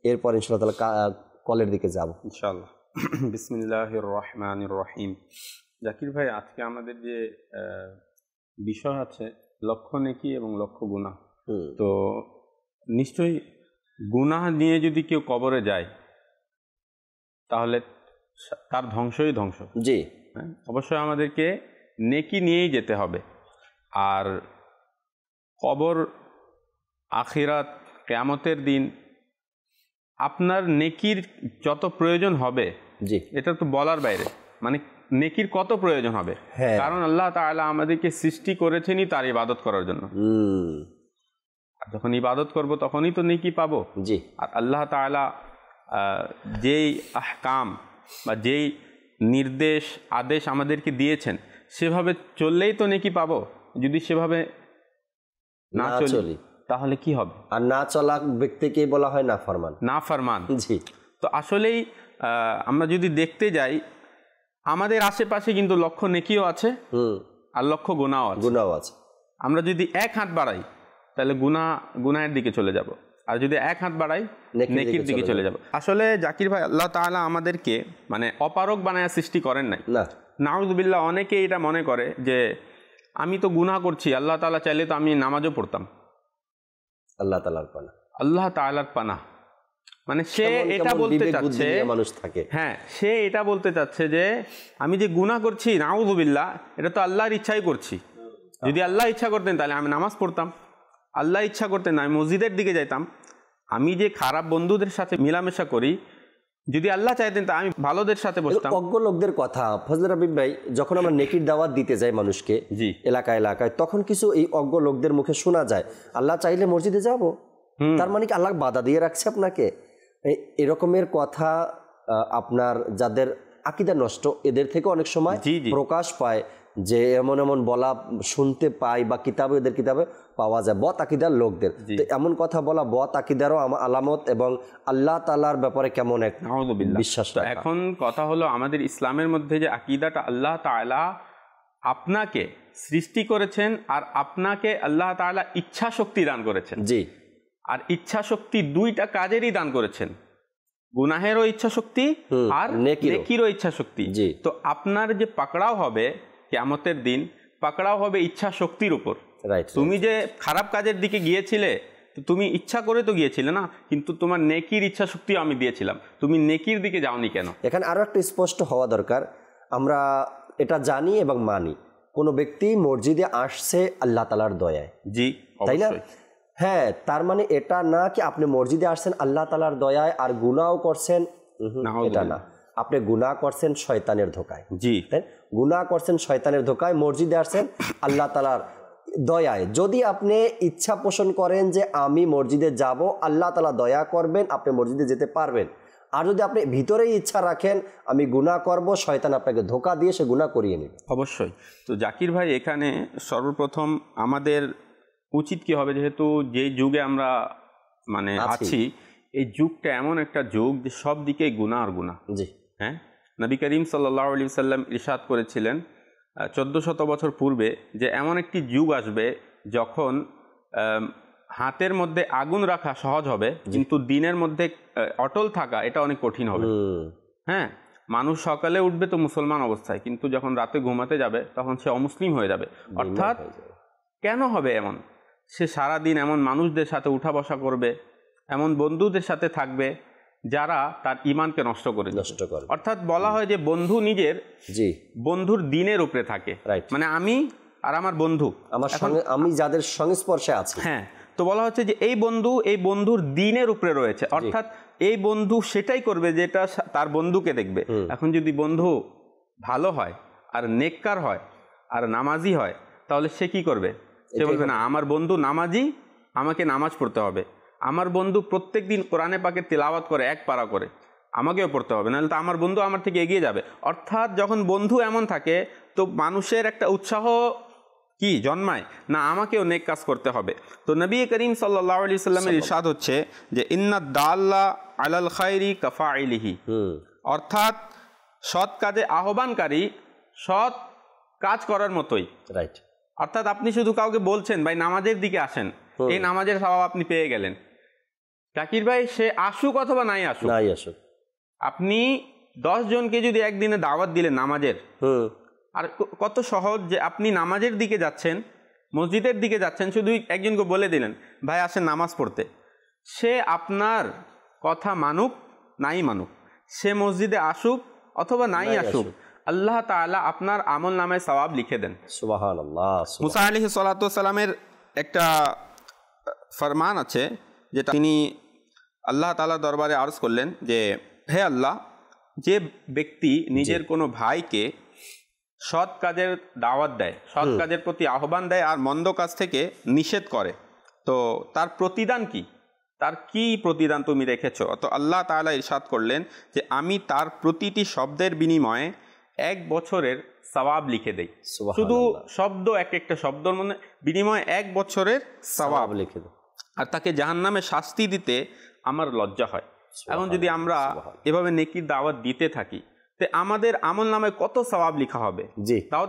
এরপর ইনশাআল্লাহ তাআলা কলের দিকে যাব ইনশাআল্লাহ। বিসমিল্লাহির রহমানির রহিম। জাকির ভাই, আজকে আমাদের যে বিষয় আছে লক্ষ্য নেকি এবং লক্ষ্য গুনাহ। তো নিশ্চয়ই গুনাহ নিয়ে যদি কেউ কবরে যায় তাহলে তার ধ্বংসই ধ্বংস। জি, অবশ্যই আমাদেরকে নেকি নিয়েই যেতে হবে। আর কবর, আখিরাত, কিয়ামতের দিন আপনার নেকির যত প্রয়োজন হবে, জি, এটা তো বলার বাইরে। মানে নেকির কত প্রয়োজন হবে, কারণ আল্লাহ তাআলা আমাদেরকে সৃষ্টি করেছেনই তার ইবাদত করার জন্য। যখন ইবাদত করব তখনই তো নেকি পাবো। জি। আর আল্লাহ তাআলা যেই আহকাম বা যেই নির্দেশ আদেশ আমাদেরকে দিয়েছেন সেভাবে চললেই তো নেকি পাবো। যদি সেভাবে না চলি তাহলে কি হবে? আর না চলা ব্যক্তিকে বলা হয় নাফরমান। নাফরমান। জি। তো আসলেই আমরা যদি দেখতে যাই আমাদের আশেপাশে কিন্তু লক্ষ্য নেকিও আছে আর লক্ষ্য গুনাহও আছে। আমরা যদি এক হাত বাড়াই তাহলে গুনাহের দিকে চলে যাব, আর যদি এক হাত বাড়াই নেকির দিকে চলে যাব। আসলে জাকির ভাই, আল্লাহ তাআলা আমাদেরকে মানে অপারগ বানায় সৃষ্টি করেন নাই। নাউযুবিল্লাহ, অনেকে এটা মনে করে যে আমি তো গুনাহ করছি, আল্লাহ তাআলা চাইলে তো আমি নামাজও পড়তাম। আল্লাহ তাআলার পানা, আল্লাহ তাআলার পানা, মানে সে এটা বলতে চাচ্ছে, মানুষ থাকে, হ্যাঁ, সে এটা বলতে চাচ্ছে যে আমি যে গুনাহ করছি, নাউযুবিল্লাহ, এটা তো আল্লাহর ইচ্ছাই করছি। যদি আল্লাহ ইচ্ছা করতেন তাহলে আমি নামাজ পড়তাম, আল্লাহ ইচ্ছা করতেন আমি মসজিদের দিকে যাইতাম, আমি যে খারাপ বন্ধুদের সাথে মিলামেশা করি, যদি আল্লাহ চাইতেন তা আমি ভালোদের সাথে বসতাম। অজ্ঞ লোকদের কথা ফজলে রাব্বি ভাই, যখন আমরা নেকির দাওয়াত দিতে যাই মানুষকে এলাকায় এলাকায়, তখন কিছু এই অজ্ঞ লোকদের মুখে শোনা যায় আল্লাহ চাইলে মসজিদে যাব, তার মানে কি আল্লাহ বাধা দিয়ে রাখছে আপনাকে? এরকমের কথা আপনার যাদের আকীদা নষ্ট এদের থেকে অনেক সময় প্রকাশ পায়, যে এমন এমন বলা শুনতে পাই বা এদের কিতাবে পাওয়া যায় বদ আকীদার লোকদের। তো এমন কথা বলা বদ আকীদারও আলামত, এবং আল্লাহ তাআলার ব্যাপারে কেমন এক বিশ্বাস। এখন কথা হলো, আমাদের ইসলামের মধ্যে যে আকীদাটা, আল্লাহ তাআলা আপনাকে সৃষ্টি করেছেন আর আপনাকে আল্লাহ তাআলা ইচ্ছা শক্তি দান করেছেন। জি। আর ইচ্ছা শক্তি দুইটা কাজেরই দান করেছেন, গুনাহেরও ইচ্ছা শক্তি আর নেকিরও ইচ্ছা শক্তি। তো আপনার যে পাকড়াও হবে কিয়ামতের দিন, পাকড়াও হবে ইচ্ছা শক্তির উপর। তুমি যে খারাপ কাজের দিকে গিয়েছিলে, তো তুমি ইচ্ছা করে তো গিয়েছিলে না, কিন্তু তোমার নেকির ইচ্ছা শক্তিও আমি দিয়েছিলাম, তুমি নেকির দিকে যাওনি কেন? এখানে আরো একটা স্পষ্ট হওয়া দরকার, আমরা এটা জানি এবং মানি কোনো ব্যক্তি মসজিদে আসছে আল্লাহ তাআলার দয়ায়। জি, তাই না? হ্যাঁ, তার মানে এটা না কি আপনি মসজিদে আসছেন আল্লাহ তাআলার দয়ায় আর গুনাহও করছেন, এটা না। আপনি গুনাহ করছেন শয়তানের ধোকায়। জি, গুনাহ করছেন শয়তানের ধোকায়, মসজিদে আসছেন আল্লাহ তাআলার দয়ায়। যদি আপনি ইচ্ছা পোষণ করেন যে আমি মসজিদে যাব, আল্লাহ তাআলা দয়া করবেন, আপনি মসজিদে যেতে পারবেন। আর যদি আপনি ভিতরেই ইচ্ছা রাখেন আমি গুনাহ করব, শয়তান আপনাকে ধোকা দিয়ে সে গুনাহ করিয়ে নেবে। অবশ্যই। তো জাকির ভাই, এখানে সর্বপ্রথম আমাদের উচিত কি হবে, যেহেতু যে যুগে আমরা মানে আছি, এই যুগটা এমন একটা যুগ যে সব দিকে গুনাহ আর গুনাহ। জি, হ্যাঁ, নবী করিম সাল্লাল্লাহু আলাইহি ওয়াসাল্লাম ইরশাদ করেছিলেন 1400 বছর পূর্বে যে এমন একটি যুগ আসবে যখন হাতের মধ্যে আগুন রাখা সহজ হবে, কিন্তু দিনের মধ্যে অটল থাকা এটা অনেক কঠিন হবে। হ্যাঁ, মানুষ সকালে উঠবে তো মুসলমান অবস্থায়, কিন্তু যখন রাতে ঘুমাতে যাবে তখন সে অমুসলিম হয়ে যাবে। অর্থাৎ কেন হবে এমন? সে সারাদিন এমন মানুষদের সাথে উঠা বসা করবে, এমন বন্ধুদের সাথে থাকবে যারা তার ঈমানকে নষ্ট করে। অর্থাৎ বলা হয় যে বন্ধু নিজের বন্ধুর দিনের উপরে থাকে। মানে আমি আর আমার বন্ধু, আমার সঙ্গে আমি যাদের সংস্পর্শে আছি, হ্যাঁ, তো বলা হচ্ছে যে এই বন্ধুর দিনের উপরে রয়েছে। অর্থাৎ এই বন্ধু সেটাই করবে যেটা তার বন্ধুকে দেখবে। এখন যদি বন্ধু ভালো হয় আর নেককার হয় আর নামাজি হয়, তাহলে সে কি করবে? সে বলবে না আমার বন্ধু নামাজি, আমাকে নামাজ পড়তে হবে। আমার বন্ধু প্রত্যেক দিন কোরআনে পাকের তিলাওয়াত করে, এক পারা করে, আমাকেও পড়তে হবে, নাহলে তো আমার বন্ধু আমার থেকে এগিয়ে যাবে। অর্থাৎ যখন বন্ধু এমন থাকে তো মানুষের একটা উৎসাহ কি জন্মায় না, আমাকেও নেক কাজ করতে হবে। তো নবী করিম সাল্লাল্লাহু আলাইহি সাল্লামের ইরশাদ হচ্ছে যে ইন্না দাল্লা আলাল খায়রি কাফাইলিহি, অর্থাৎ সৎ কাজে আহ্বানকারী সৎ কাজ করার মতোই। রাইট। অর্থাৎ আপনি শুধু কাউকে বলছেন ভাই নামাজের দিকে আসেন, এই নামাজের স্বভাব আপনি পেয়ে গেলেন। জাকির ভাই সে আসুক অথবা নাই আসুক, আপনি 10 জনকে যদি একদিনে দাওয়াত দিলেন নামাজের, আর কত সহজ যে আপনি নামাজের দিকে যাচ্ছেন, মসজিদের দিকে যাচ্ছেন, শুধু একজনকে বলে দিলেন ভাই আসেন নামাজ পড়তে, সে আপনার কথা মানুক নাই মানুক, সে মসজিদে আসুক অথবা নাই আসুক, আল্লাহ তাআলা আপনার আমল নামায় সওয়াব লিখে দেন। সুবহানাল্লাহ। মুসা আলাইহিস সালাতু ওয়াস সালামের একটা ফরমান আছে যেটা তিনি আল্লাহ তাআলার দরবারে আরজ করলেন যে হে আল্লাহ, যে ব্যক্তি নিজের কোনো ভাইকে সৎ কাজের দাওয়াত দেয়, সৎ কাজের প্রতি আহ্বান দেয় আর মন্দ কাজ থেকে নিষেধ করে, তো তার প্রতিদান কি? তার কি প্রতিদান তুমি রেখেছ? তো আল্লাহ তাআলা ইরশাদ করলেন যে আমি তার প্রতিটি শব্দের বিনিময়ে 1 বছরের সওয়াব লিখে দেই। শুধু শব্দ, একটা শব্দের মানে বিনিময়ে 1 বছরের সওয়াব লিখে দেই, আর তাকে জাহান্নামে শাস্তি দিতে আমার লজ্জা হয়। এখন যদি আমরা এভাবে নেকির দাওয়াত দিতে থাকি, তো আমাদের আমল নামে কত সওয়াব লেখা হবে। জি, তাও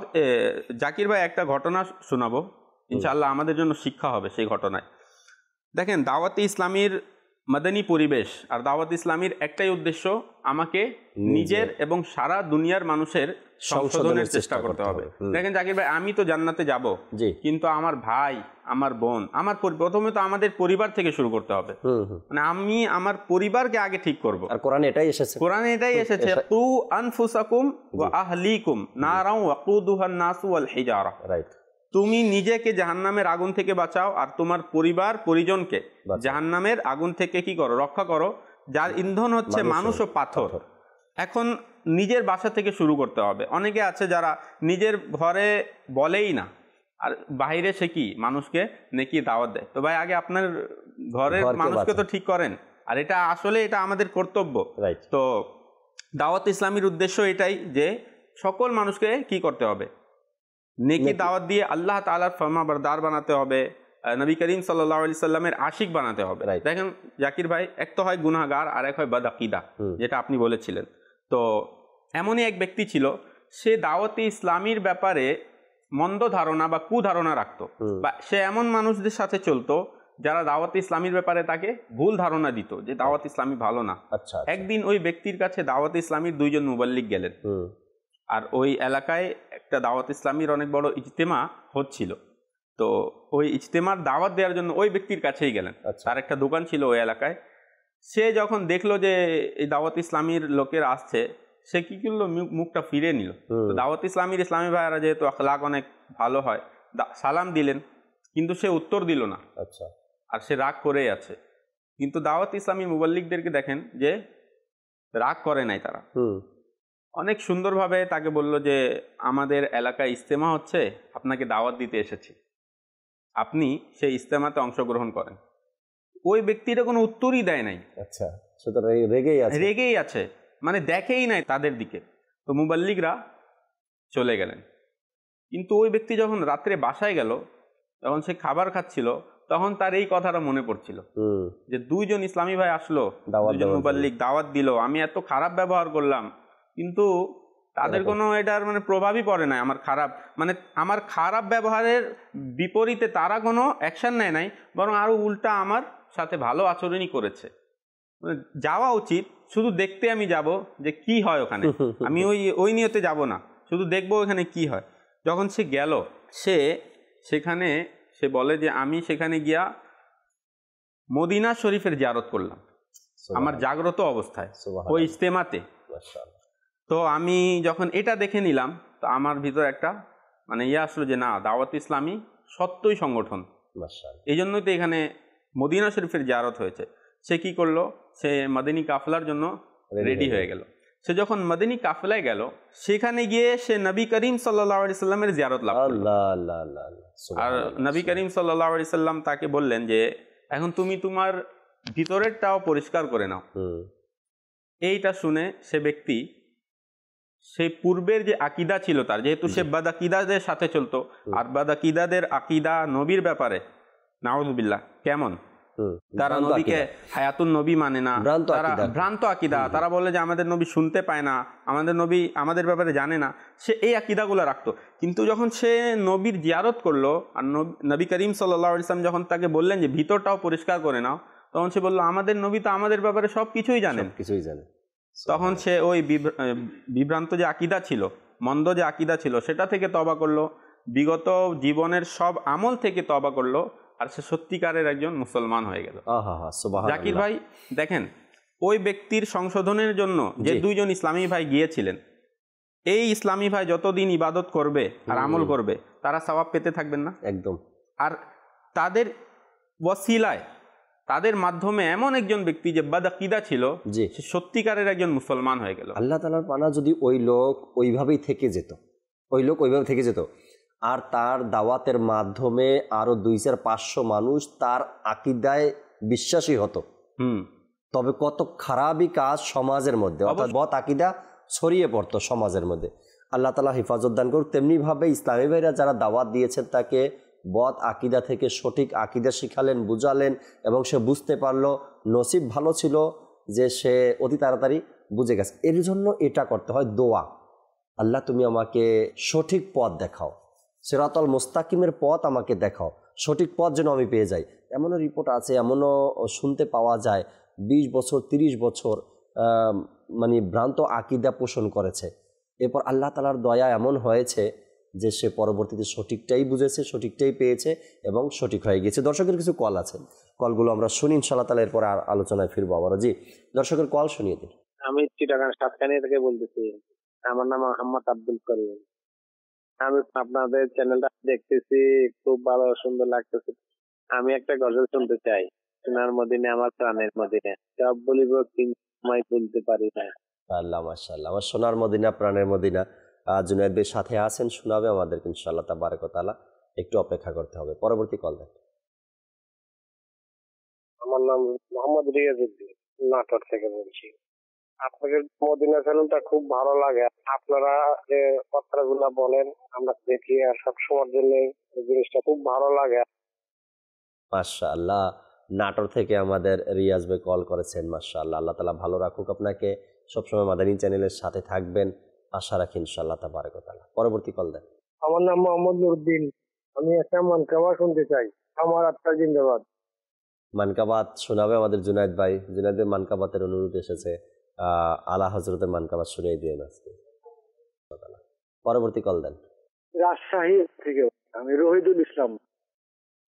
জাকির ভাই একটা ঘটনা শোনাবো, ইনশাআল্লাহ আমাদের জন্য শিক্ষা হবে সেই ঘটনায়। দেখেন, দাওয়াতে ইসলামীর মাদানী পরিবেশ আর দাওয়াত ইসলামীর একটাই উদ্দেশ্য, আমাকে নিজের এবং সারা দুনিয়ার মানুষের সংশোধনের চেষ্টা করতে হবে। দেখেন জাকির ভাই, আমি তো জান্নাতে যাব, কিন্তু আমার ভাই, আমার বোন, আমার প্রথমে তো আমাদের পরিবার থেকে শুরু করতে হবে। মানে আমি আমার পরিবারকে আগে ঠিক করব। আর কোরআনে এটাই এসেছে তু আনফুসাকুম ওয়া আহলিকুম নারাও ওয়াকুদুহান নাসু ওয়াল হিজারা। রাইট। তুমি নিজেকে জাহান্নামের আগুন থেকে বাঁচাও আর তোমার পরিবার পরিজনকে জাহান্নামের আগুন থেকে কি করো? রক্ষা করো, যার ইন্ধন হচ্ছে মানুষ ও পাথর। এখন নিজের বাসা থেকে শুরু করতে হবে। অনেকে আছে যারা নিজের ঘরে বলেই না, আর বাইরে সে কি মানুষকে নেকি দাওয়াত দেয়। তো ভাই আগে আপনার ঘরের মানুষকে তো ঠিক করেন, আর এটা আসলে এটা আমাদের কর্তব্য। তো দাওয়াত ইসলামীর উদ্দেশ্য এটাই যে সকল মানুষকে কি করতে হবে? নেকি দাওয়াত দিয়ে আল্লাহ তাআলার ফরমাবরদার বানাতে হবে, নবী করিম সাল্লাল্লাহু আলাইহি সাল্লামের আশিক বানাতে হবে। দেখেন জাকির ভাই, এক তো হয় গুনাহগার আর এক হয় বদআকিদা, যেটা আপনি বলেছিলেন। তো এমনই এক ব্যক্তি ছিল, সে দাওয়াতে ইসলামীর ব্যাপারে মন্দ ধারণা বা কুধারণা রাখতো, বা সে এমন মানুষদের সাথে চলতো যারা দাওয়াতে ইসলামীর ব্যাপারে তাকে ভুল ধারণা দিত যে দাওয়াত ইসলামী ভালো না। একদিন ওই ব্যক্তির কাছে দাওয়াতে ইসলামীর 2 জন মুবাল্লিগ গেলেন, আর ওই এলাকায় একটা দাওয়াত ইসলামীর অনেক বড় ইজতেমা হচ্ছিল। তো ওই ইজতেমার দাওয়াত দেওয়ার জন্য ওই ব্যক্তির কাছেই গেলেন। তার একটা দোকান ছিল ওই এলাকায়। সে যখন দেখলো যে এই দাওয়াত ইসলামীর লোকের আসছে, সে কি করলো? মুখটা ফিরে নিল। দাওয়াত ইসলামীর ইসলামী ভাইয়েরা যেহেতু আখলাক অনেক ভালো হয়, সালাম দিলেন, কিন্তু সে উত্তর দিল না। আচ্ছা। আর সে রাগ করেই আছে। কিন্তু দাওয়াত ইসলামী মুবাল্লিগদেরকে দেখেন যে রাগ করে নাই, তারা অনেক সুন্দরভাবে তাকে বলল যে আমাদের এলাকায় ইজতেমা হচ্ছে, আপনাকে দাওয়াত দিতে এসেছি, আপনি সেই ইজতেমাতে অংশগ্রহণ করেন। ওই ব্যক্তিটা কোনো উত্তরই দেয় নাই। আচ্ছা, সে তো রেগেই আছে, মানে দেখেই নাই তাদের দিকে। তো মুবাল্লিগরা চলে গেলেন। কিন্তু ওই ব্যক্তি যখন রাত্রে বাসায় গেল, যখন সে খাবার খাচ্ছিল, তখন তার এই কথাটা মনে পড়ছিল যে 2 জন ইসলামী ভাই আসলো, 2 জন মুবাল্লিগ দাওয়াত দিল, আমি এত খারাপ ব্যবহার করলাম, কিন্তু তাদের কোনো এটার মানে প্রভাবই পড়ে নাই আমার খারাপ ব্যবহারের বিপরীতে তারা কোনো অ্যাকশন নেয় নাই, বরং আরো উল্টা আমার সাথে ভালো আচরণই করেছে। যাওয়া উচিত, শুধু দেখতে আমি যাব যে কি হয় ওখানে, আমি ওই নিয়তে যাব না, শুধু দেখবো ওখানে কি হয়। যখন সে গেল, সেখানে সে বলে যে আমি সেখানে গিয়া মদিনা শরীফের জিয়ারত করলাম আমার জাগ্রত অবস্থায় ওই ইজতেমাতে। তো আমি যখন এটা দেখে নিলাম, তো আমার ভিতর একটা মানে আসলো যে না, দাওয়াত ইসলামী সত্যই সংগঠন, এই জন্যই তো এখানে মদিনা শরীফের জিয়ারত হয়েছে। সে কি করলো, সে মদিনী কাফলার জন্য রেডি হয়ে গেল। সে যখন মদিনী কাফলায় গেল, সেখানে গিয়ে সে নবী করিম সাল্লাল্লাহু আলাইহি সাল্লামের জিয়ারত লাভ করলো। আর নবী করিম সাল্লাল্লাহু আলাইহি সাল্লাম তাকে বললেন যে এখন তুমি তোমার ভিতরেরটাও পরিষ্কার করে নাও। এইটা শুনে সে ব্যক্তি, সে পূর্বের যে আকিদা ছিল তার, যেহেতু সে বাদাকিদাদের সাথে চলতো, আর বাদাকিদাদের আকিদা নবীর ব্যাপারে নাউযুবিল্লাহ কেমন, তারা নবীকে হায়াতুন নবী মানে না, তারা ভ্রান্ত আকিদা, তারা বলে যে আমাদের নবী শুনতে পায় না, আমাদের নবী আমাদের ব্যাপারে জানে না, সে এই আকিদাগুলো রাখতো। কিন্তু যখন সে নবীর জিয়ারত করলো, আর নবী করিম সাল্লাল্লাহু আলাইহি ওয়াসাল্লাম যখন তাকে বললেন যে ভিতরটাও পরিষ্কার করে নাও, তখন সে বললো আমাদের নবী তো আমাদের ব্যাপারে সব কিছুই জানেন। তখন সে ওই বিভ্রান্ত যে আকিদা ছিল, মন্দ যে আকিদা ছিল, সেটা থেকে তওবা করলো, বিগত জীবনের সব আমল থেকে তওবা করলো, আর সে সত্যিকারের একজন মুসলমান হয়ে গেল। জাকির ভাই দেখেন, ওই ব্যক্তির সংশোধনের জন্য যে দুইজন ইসলামী ভাই গিয়েছিলেন, এই ইসলামী ভাই যতদিন ইবাদত করবে আর আমল করবে, তারা সওয়াব পেতে থাকবেন না? একদম। আর তাদের ওয়াসিলায়, তাদের মাধ্যমে এমন একজন ব্যক্তি যে বাদাকিদা ছিল, সে সত্যিকারের একজন মুসলমান হয়ে গেল। আল্লাহ তাআলার পানা যদি ওই লোক ওইভাবেই থেকে যেত, আর তার দাওয়াতের মাধ্যমে আরো 200-500 মানুষ তার আকিদায় বিশ্বাসী হতো, তবে কত খারাপই কাজ সমাজের মধ্যে, অর্থাৎ বদ আকিদা ছড়িয়ে পড়তো সমাজের মধ্যে। আল্লাহ তাআলা হিফাজত দান করুক। তেমনি ভাবে ইসলামী ভাইরা যারা দাওয়াত দিয়েছেন, তাকে বদ আকিদা থেকে সঠিক আকিদা শিখালেন, বুঝালেন, এবং সে বুঝতে পারলো। নসিব ভালো ছিল যে সে অতি তাড়াতাড়ি বুঝে গেছে। এর জন্য এটা করতে হয় দোয়া, আল্লাহ তুমি আমাকে সঠিক পথ দেখাও, সিরাতাল মুস্তাকিমের পথ আমাকে দেখাও, সঠিক পথ যেন আমি পেয়ে যাই। এমনও রিপোর্ট আছে, এমনও শুনতে পাওয়া যায় 20 বছর 30 বছর মানে ভ্রান্ত আকিদা পোষণ করেছে, এরপর আল্লাহ তাআলার দয়া এমন হয়েছে যে সে পরবর্তীতে সঠিকটাই বুঝেছে, সঠিকটাই পেয়েছে এবং সঠিক হয়ে গিয়েছে। দর্শকের কিছু কল আছে, কলগুলো আমরা শুনি ইনশাআল্লাহ তাআলা, এরপর আলোচনায় ফিরবো আবারও। জি, দর্শকের কল শুনিয়ে দিন। আমি চিটাগাং সাতকানিয়া থেকে বলতেছি, আমার নাম মোহাম্মদ আব্দুল করিম। আমি আপনাদের চ্যানেলটা দেখতেছি, খুব ভালো সুন্দর লাগতেছে। আমি একটা গজল শুনতে চাই, সোনার মদিনা আমার প্রাণের মদিনা, সব বলিব কিন্তু সময় বলতে পারি না। আল্লাহ মাশাআল্লাহ, আমার সোনার মদিনা প্রাণের মদিনা জুনায়েদ ভাই সাথে আছেন, শোনাবে আমাদেরকে ইনশাআল্লাহ তাবারাক ওয়া তাআলা। একটু অপেক্ষা করতে হবে, পরবর্তী কল দেন। আমার নাম মোহাম্মদ রিয়াজউদ্দিন, নাটোর থেকে বলছি। আপনাদের মদিনা চ্যানেলটা খুব ভালো লাগে, আপনারা যে কথাগুলো বলেন আমরা দেখি, আর সবসময়ের জন্য এই জিনিসটা খুব ভালো লাগে। মাশাআল্লাহ, নাটোর থেকে আমাদের রিয়াজ ভাই কল করেছেন। মাশাআল্লাহ, আল্লাহ তাআলা ভালো রাখুক আপনাকে, সবসময় মাদানী চ্যানেলের সাথে থাকবেন আশা রাখি ইনশাআল্লাহ তাবারাক ওয়া তাআলা। পরবর্তী কল দেন। আমার নাম মোহাম্মদ নুরউদ্দিন, আমি একটা মানকাবা শুনতে চাই, আমার আত্মা জিন্দাবাদ। মানকাবাত শোনাবে আমাদের জুনায়েদ ভাই। জুনায়েদ ভাই মানকাবাতের অনুরোধ এসেছে, আলা হযরতের মানকাবাত শুনিয়ে দিয়ে আজকে। পরবর্তী কল দেন। রাজশাহী থেকে আমি রহিদুল ইসলাম।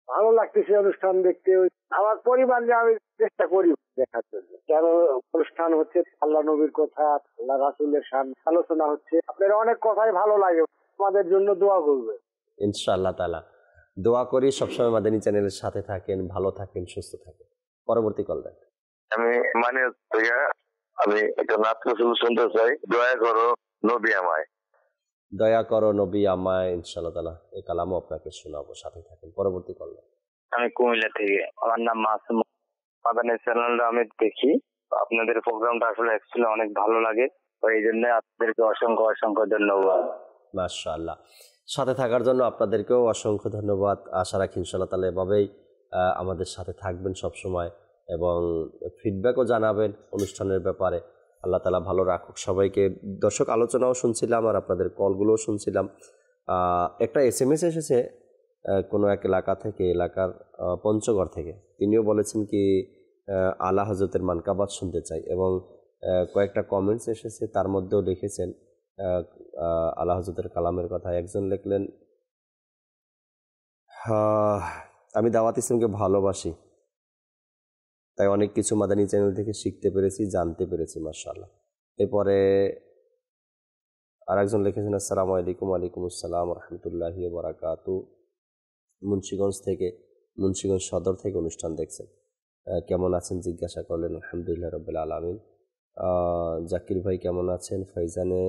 ভালো লাগতেছে অনুষ্ঠান দেখতে, আমার পরিবার নিয়ে আমি চেষ্টা করি দেখার জন্য। কেন অনুষ্ঠান হচ্ছে আল্লাহ নবীর কথা, আল্লাহ রাসূলের শান আলোচনা হচ্ছে, আপনার অনেক কথাই ভালো লাগে, আমাদের জন্য দোয়া করবে ইনশাআল্লাহ তাআলা। দোয়া করি সবসময় মাদানী চ্যানেলের সাথে থাকেন, ভালো থাকেন, সুস্থ থাকেন। পরবর্তী কল দেন। আমি আমি একটা নাত রাসূল শুনতে চাই, দয়া করো নবী আমায়। দয়া করো নবী আমায়, ইনশাআল্লাহ তাআলা এই কালামও আপনাকে শোনাবো, সাথে থাকেন। পরবর্তী কল দেন। আমি কুমিল্লা থেকে, আমার নাম মাসুম। মাদানী চ্যানেলটা আমি দেখি, আপনাদের প্রোগ্রামটা আসলে অ্যাকচুয়ালি অনেক ভালো লাগে, তো এই জন্য আপনাদেরকে অসংখ্য অসংখ্য ধন্যবাদ। মাশাআল্লাহ, সাথে থাকার জন্য আপনাদেরকেও অসংখ্য ধন্যবাদ। আশা রাখি ইনশাআল্লাহ তাআলা এভাবেই আমাদের সাথে থাকবেন সব সময় এবং ফিডব্যাকও জানাবেন অনুষ্ঠানের ব্যাপারে। আল্লাহ তাআলা ভালো রাখুক সবাইকে। দর্শক, আলোচনাও শুনছিলাম আর আপনাদের কলগুলোও শুনছিলাম। একটা SMS এসেছে কোনো এক এলাকা থেকে, এলাকার পঞ্চগড় থেকে। তিনিও বলেছেন কি আলা হযরতের মানকাবাত শুনতে চাই, এবং কয়েকটা কমেন্টস এসেছে, তার মধ্যেও লিখেছেন আলা হযরতের কালামের কথা। একজন লিখলেন, আমি দাওয়াত ইসলামকে ভালোবাসি, তাই অনেক কিছু মাদানী চ্যানেল থেকে শিখতে পেরেছি, জানতে পেরেছি, মাশাআল্লাহ। এরপরে আরেকজন লিখেছেন, আসসালামু আলাইকুম। ওয়ালাইকুম আসসালাম রহমতুল্লাহি ওয়া বারাকাতু। মুন্সিগঞ্জ সদর থেকে অনুষ্ঠান দেখছেন, কেমন আছেন জিজ্ঞাসা করলেন। আলহামদুলিল্লাহ রাব্বিল আলামিন। জাকির ভাই কেমন আছেন? ফাইজানে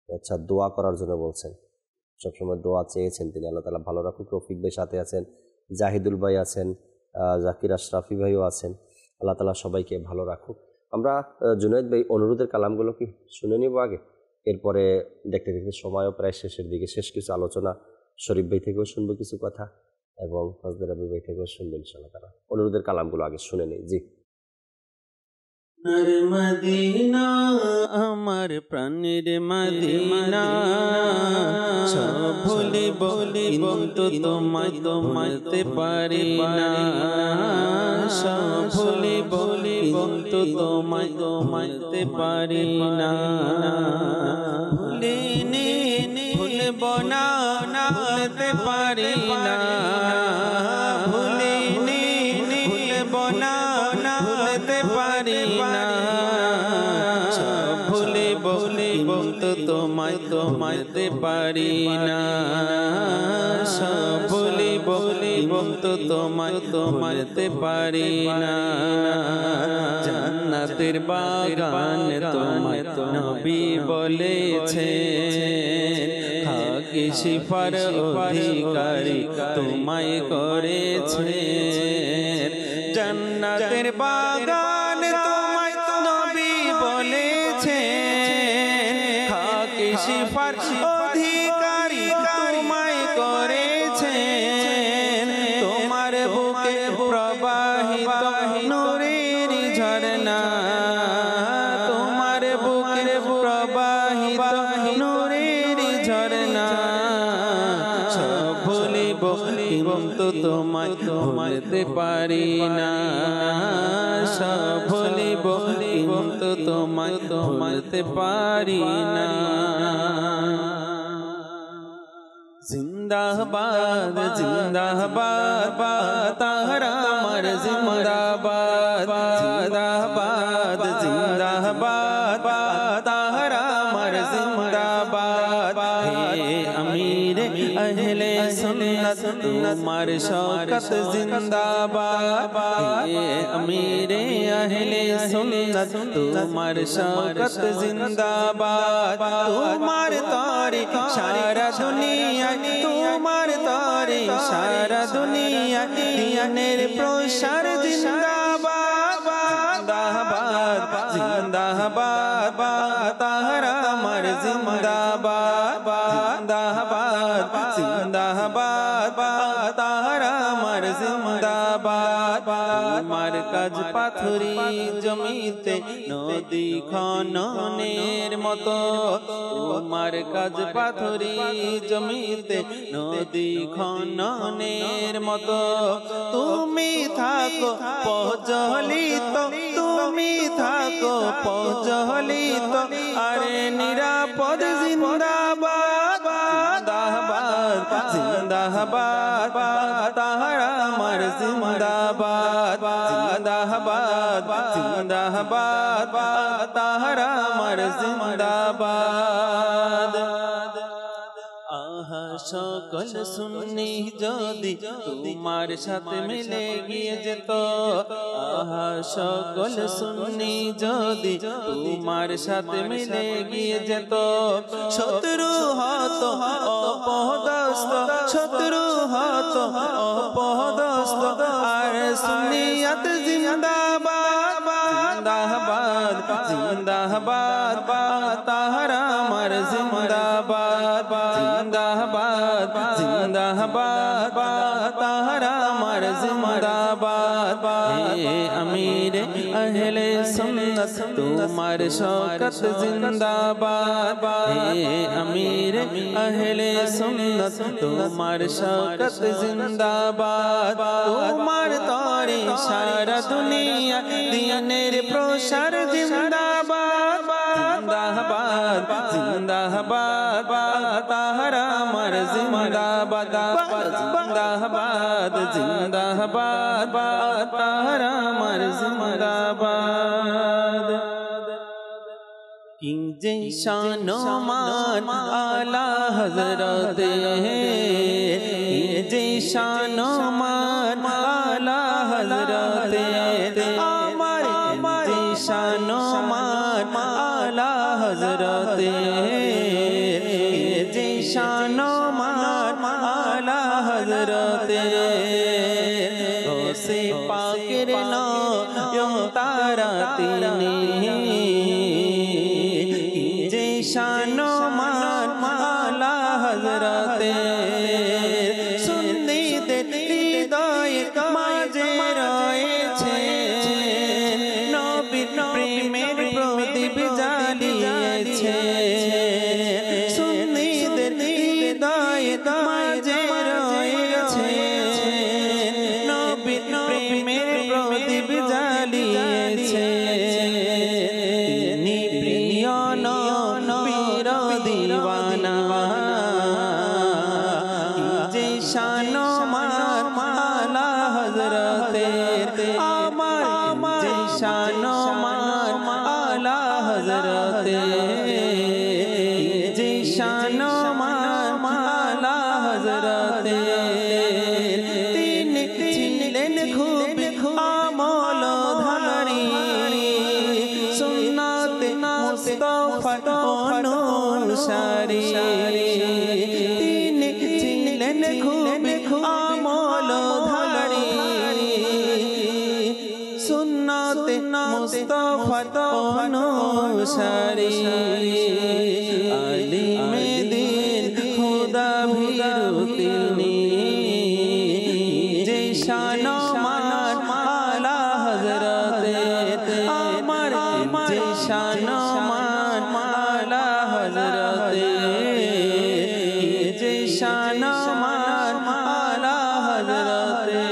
আচ্ছা, দোয়া করার জন্য বলছেন, সবসময় দোয়া চেয়েছেন তিনি, আল্লাহ তাআলা ভালো রাখুক। রফিক ভাই সাথে আছেন, জাহিদুল ভাই আছেন, জাকির আশরাফি ভাইও আছেন, আল্লাহ তাআলা সবাইকে ভালো রাখুক। আমরা জুনায়েদ ভাই অনুরোধের কালামগুলো কি শুনে নিব আগে, এরপরে দেখতে দেখতে সময়ও প্রায় শেষের দিকে, শেষ কিছু আলোচনা শরীফ ভাই থেকেও শুনবো কিছু কথা, এবং ফজলে রাব্বি ভাই থেকেও শুনবো ইনশাআল্লাহ তাআলা। অনুরোধের কালামগুলো আগে শুনে নেই। জি। মদিনা আমার প্রাণের মদিনা, সব ভুলে কিন্তু তোমায় ভুলতে পারি না, সব ভুলে কিন্তু তোমায় ভুলতে পারি না, ভুলব না ভুলতে পারি না, ভুলব না ভুলতে পারি না, সব ভুলে কিন্তু তোমায় ভুলতে পারি না, সব ভুলে কিন্তু তোমায় ভুলতে পারি না, জান্নাতের বাগান তোমায় নবী বলেছে, খাকি শিফার অধিকারী তোমায় করেছে, জান্নাতের বাগান তোমায় নবী বলেছে, খাকি শিফার অধিকারী তোমায় করেছে, তোমার বুকে প্রবাহিত নূরের ঝরনা, তোমার বুকে প্রবাহিত নূরের ঝরনা, সব ভুলিব কিন্তু তোমায় ভুলতে পারি না, সব ভুলিব কিন্তু তোমায় ভুলতে পারি না। জিন্দাবাদ জিন্দাবাদ তাহরা আমার জিন্দাবাদ, জিন্দাবাদ জিন্দাবাদ তাহরা আমার জিন্দাবাদ, হে আমির আহলে সুন্নাত তোমার শওকত জিন্দাবাদ, হে আমির আহলে সুন্নাত তোমার শওকত জিন্দাবাদ, তোমার তরে সারা দুনিয়া, তোমার তরে সারা দুনিয়া দিনের প্রসার জিন্দাবাদ, জিন্দাবাদ জিন্দাবাদ তাহরা আমার জিন্দাবাদ, জিন্দাবাদ জিন্দাবাদ তাহরা আমার জিন্দাবাদ, তোমার কাজ পাথুরি জমিতে নদী খননের মতো, তোমার কাজ পাথুরি জমিতে নদী খননের মতো, তুমি থাকো প্রজ্বলিত, তুমি থাকো প্রজ্বলিত আরে নিরাপদ জিন্দাবাদ, জিন্দাবাদ জিন্দাবাদ তাহরা আমার জিন্দাবাদ, জিন্দাবাদ জিন্দাবাদ তাহরা আমার জিন্দাবাদ। আহা সকল সুন্নি যদি তোমার সাথে মিলে গিয়ে যেত, আহা সকল সুন্নি যদি তোমার সাথে মিলে গিয়ে যেত, শত্রু হত অপদস্থ, শত্রু হত অপদস্থ আর সুন্নিয়ত জিন্দাবাদ, জিন্দাবাদ জিন্দাবাদ তাহরা আমার জিন্দাবাদ, জিন্দাবাদ জিন্দাবাদ তাহরা আমার জিন্দাবাদ, হে अमीर अहले सुन्नत तुम्हार शौकत जिंदाबाद हे अमीर अहले सुन्नत तुम्हार शौकत जिंदाबाद तुम्हार तोरे सारा दुनिया दीनेर प्रसार जिंदाबाद जिंदाबाद जिंदाबाद ताहरा मर जिंदाबाद जिंदाबाद जिंदाबाद ताहरा मर जिंदाबाद किंग जे शानो मान आला हजरत किंग जे शानो मान आला हजरत अमर जे शानो मान आला हजरत जे शानो मान आला हजरत से पाकिर नो यो तारा तिनी जे शानो मान आला हजरत सुन्नी दे हृदय माजे रয়েছে নবীর প্রেমের প্রদীপ জ্বালিয়েছে সুন্নি দে হৃদয় মাঝে রয়েছে নবীর প্রেমের প্রদীপ জ্বালিয়েছে তিনি প্রিয় নবীর দিওয়ানা যে শানো মান আলা হযরতের আমার যে শানো মান আলা হযরতের যে শানো মান আলা হযরতের তিনি ছিলেন খুব আমল ধারী সুন্নাত মুস্তাফার অনুসারী তিনি ছিলেন খুব আমল ধারী সুন্নাত মুস্তাফার অনুসারী আলিমে দিন খুদা ভীরু তিনি যে শানো মান আলা হযরতের আমার যে শানো মান আলা হযরতের যে শানো মান আলা হযরতের।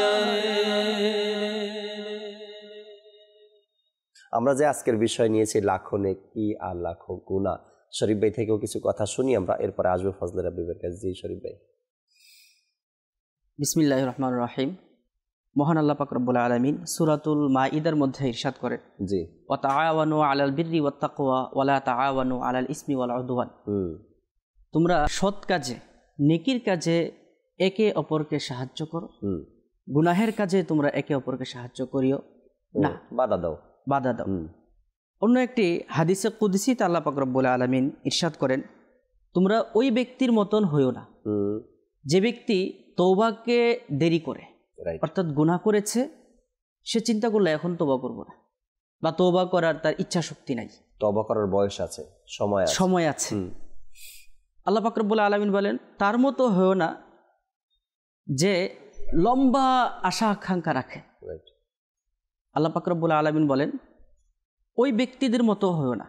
আমরা যে আজকের বিষয় নিয়েছি লাখো নেকি আর লাখো গুনাহ, শরীফ ভাই থেকেও কিছু কথা শুনি আমরা, এরপরে আসবে ফজলে রাব্বিবের কাছে। জি শরীফ ভাই। বিসমিল্লাহির রহমানির রহিম। মহান আল্লাহ পাক রব্বুল আলামিন সূরাতুল মাইদার মধ্যে ইরশাদ করেন, জি ওয়া তাআওয়ানু আলাল বিররি ওয়াত তাকওয়া ওয়া লা তাআওয়ানু আলাল ইসমি ওয়াল উদওয়ান। তোমরা সৎ কাজে নেকির কাজে একে অপরকে সাহায্য করো, গুনাহের কাজে তোমরা একে অপরকে সাহায্য করিও না, বাধা দাও বাধা দাও। অন্য একটি হাদিসে কুদসিতে আল্লাহ পাক রব্বুল আলামিন ইরশাদ করেন, তোমরা ওই ব্যক্তির মতন হইও না যে ব্যক্তি তওবাকে দেরি করে, অর্থাৎ গুনাহ করেছে, সে চিন্তা করলে এখন তওবা করব না, বা তওবা করার তার ইচ্ছা শক্তি নাই, তওবা করার বয়স আছে, সময় আছে। আল্লাহ পাক রব্বুল আলামিন বলেন তার মতো হইও না যে লম্বা আশা আকাঙ্ক্ষা রাখে। আল্লাহ পাক রব্বুল আলামিন বলেন ওই ব্যক্তিদের মতো হইও না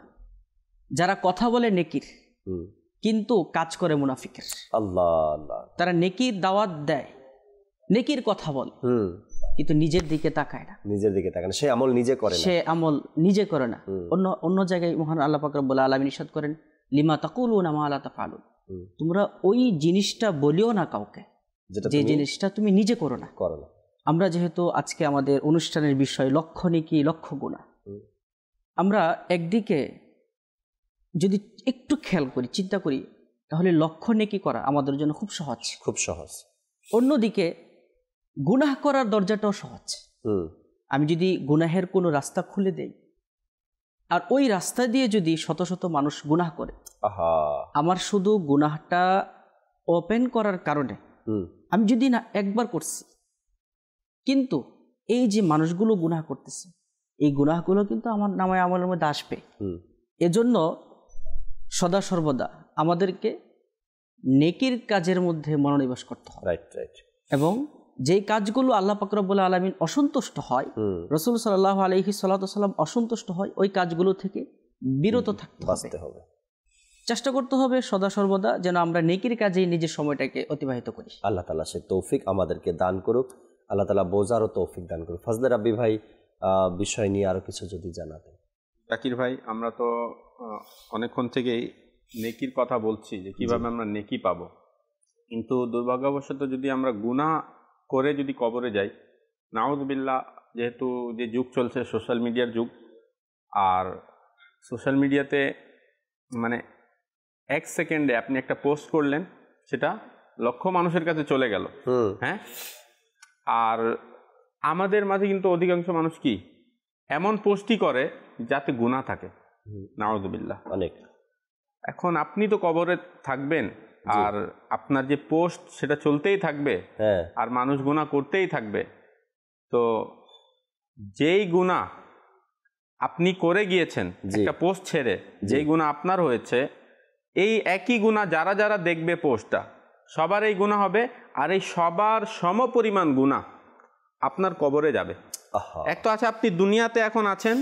যারা কথা বলে নেকির কিন্তু কাজ করে মুনাফিকের। আল্লাহ আল্লাহ। তারা নেকির দাওয়াত দেয়, নেকির কথা বলে, কিন্তু নিজের দিকে তাকায় না, সে আমল নিজে করে না। অন্য জায়গায় মহান আল্লাহ পাক রব্বুল আলামিন ইরশাদ করেন, লিমা তাকুলুনা মা লা তাফআলুন। তোমরা ওই জিনিসটা বলিও না কাউকে যে জিনিসটা তুমি নিজে করো না। আমরা যেহেতু আজকে আমাদের অনুষ্ঠানের বিষয় লক্ষ্য নেকি লক্ষ্য গুনাহ, আমরা একদিকে যদি একটু খেয়াল করি, চিন্তা করি, তাহলে লক্ষ্য নেকি করা আমাদের জন্য খুব সহজ। অন্যদিকে গুনাহ করার দরজাটাও সহজ। আমি যদি গুনাহের কোনো রাস্তা খুলে দেই আর ওই রাস্তা দিয়ে যদি শত শত মানুষ গুনাহ করে, আমার শুধু গুনাহটা ওপেন করার কারণে আমি যদি না একবার করছি, কিন্তু এই যে মানুষগুলো গুনাহ করতেছে, এই গুনাহগুলো কিন্তু আমার নামায় আমলের মধ্যে আসবে। এজন্য সদা সর্বদা আমাদেরকে নেকির কাজের মধ্যে মনোনিবেশ করতে হবে, এবং যেই কাজগুলো আল্লাহ পাক রব্বুল আলামিন অসন্তুষ্ট হয়, রাসূল সাল্লাল্লাহু আলাইহি সাল্লাম অসন্তুষ্ট হয়, ওই কাজগুলো থেকে বিরত থাকতে হবে। চেষ্টা করতে হবে সদা সর্বদা যেন আমরা নেকির কাজেই নিজের সময়টাকে অতিবাহিত করি। আল্লাহ তাআলা সে তৌফিক আমাদেরকে দান করুক, আল্লাহ তাআলা বোঝারও তৌফিক দান করুক। ফজলে রাব্বি ভাই, বিষয় নিয়ে আরো কিছু যদি জানাতেন। জাকির ভাই, আমরা তো অনেকক্ষণ থেকেই নেকির কথা বলছি যে কিভাবে আমরা নেকি পাবো, কিন্তু দুর্ভাগ্যবশত যদি আমরা গুনাহ করে যদি কবরে যাই, নাউযুবিল্লাহ, যেহেতু যে যুগ চলছে সোশ্যাল মিডিয়ার যুগ, আর সোশ্যাল মিডিয়াতে মানে 1 সেকেন্ডে আপনি একটা পোস্ট করলেন, সেটা লক্ষ মানুষের কাছে চলে গেল। হ্যাঁ, আর আমাদের মাঝে কিন্তু অধিকাংশ মানুষ কি এমন পোস্টই করে যাতে গুনাহ থাকে, নাউযুবিল্লাহ অনেক। এখন আপনি তো কবরে থাকবেন, আর আপনার যে পোস্ট সেটা চলতেই থাকবে, আর মানুষ গুনাহ করতেই থাকবে। তো যেই গুনাহ আপনি করে গিয়েছেন একটা পোস্ট ছেড়ে, যেই গুনাহ আপনার হয়েছে, এই একই গুনাহ যারা যারা দেখবে পোস্টটা, সবার এই গুনাহ হবে, আর এই সবার সমপরিমাণ গুনাহ আপনার কবরে যাবে। এক তো আছে আপনি দুনিয়াতে এখন আছেন,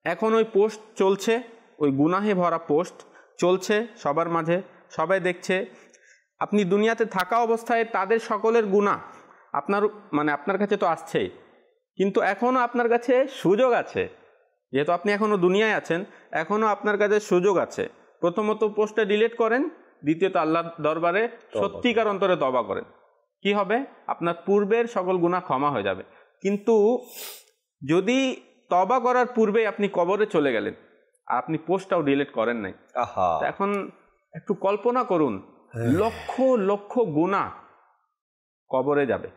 এখন ওই পোস্ট চলছে, ওই গুনাহে ভরা পোস্ট চলছে সবার মাঝে, সবাই দেখছে। আপনি দুনিয়াতে থাকা অবস্থায় তাদের সকলের গুনাহ আপনার কাছে তো আসছেই, কিন্তু এখনও আপনার কাছে সুযোগ আছে, যেহেতু আপনি এখনও দুনিয়ায় আছেন, এখনও আপনার কাছে সুযোগ আছে। প্রথমত পোস্টটা ডিলিট করেন, দ্বিতীয়ত আল্লাহর দরবারে সত্যিকার অন্তরে তওবা করেন। কি হবে? আপনার পূর্বের সকল গুনাহ ক্ষমা হয়ে যাবে। কিন্তু যদি তওবা করার পূর্বেই আপনি কবরে চলে গেলেন আর আপনি পোস্টটাও ডিলিট করেন নাই, এখন একটু কল্পনা করুন, লক্ষ লক্ষ গুনাহ কবরে যাবে,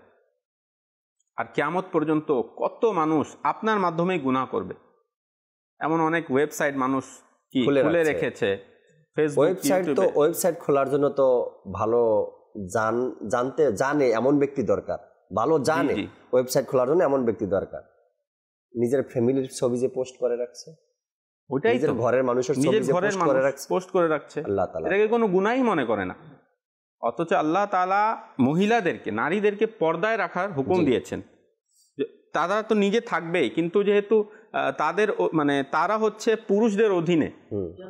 আর কিয়ামত পর্যন্ত কত মানুষ আপনার মাধ্যমেই গুনাহ করবে। এমন অনেক ওয়েবসাইট মানুষ কি খুলে রেখেছে, ওয়েবসাইট খোলার জন্য তো ভালো জানে এমন ব্যক্তি দরকার, ভালো জানে ওয়েবসাইট খোলার জন্য এমন ব্যক্তি দরকার। নিজের ফ্যামিলির ছবি যে পোস্ট করে রাখছে, ওইটাই তো ঘরের মানুষের ছবি যে পোস্ট করে রাখছে, আল্লাহ তাআলা এটাকে কোনো গুনাহই মনে করে না। অথচ আল্লাহ তাআলা মহিলাদেরকে, নারীদেরকে পর্দায় রাখার হুকুম দিয়েছেন। তারা তো নিজে থাকবেই, কিন্তু যেহেতু তাদের তারা হচ্ছে পুরুষদের অধীনে,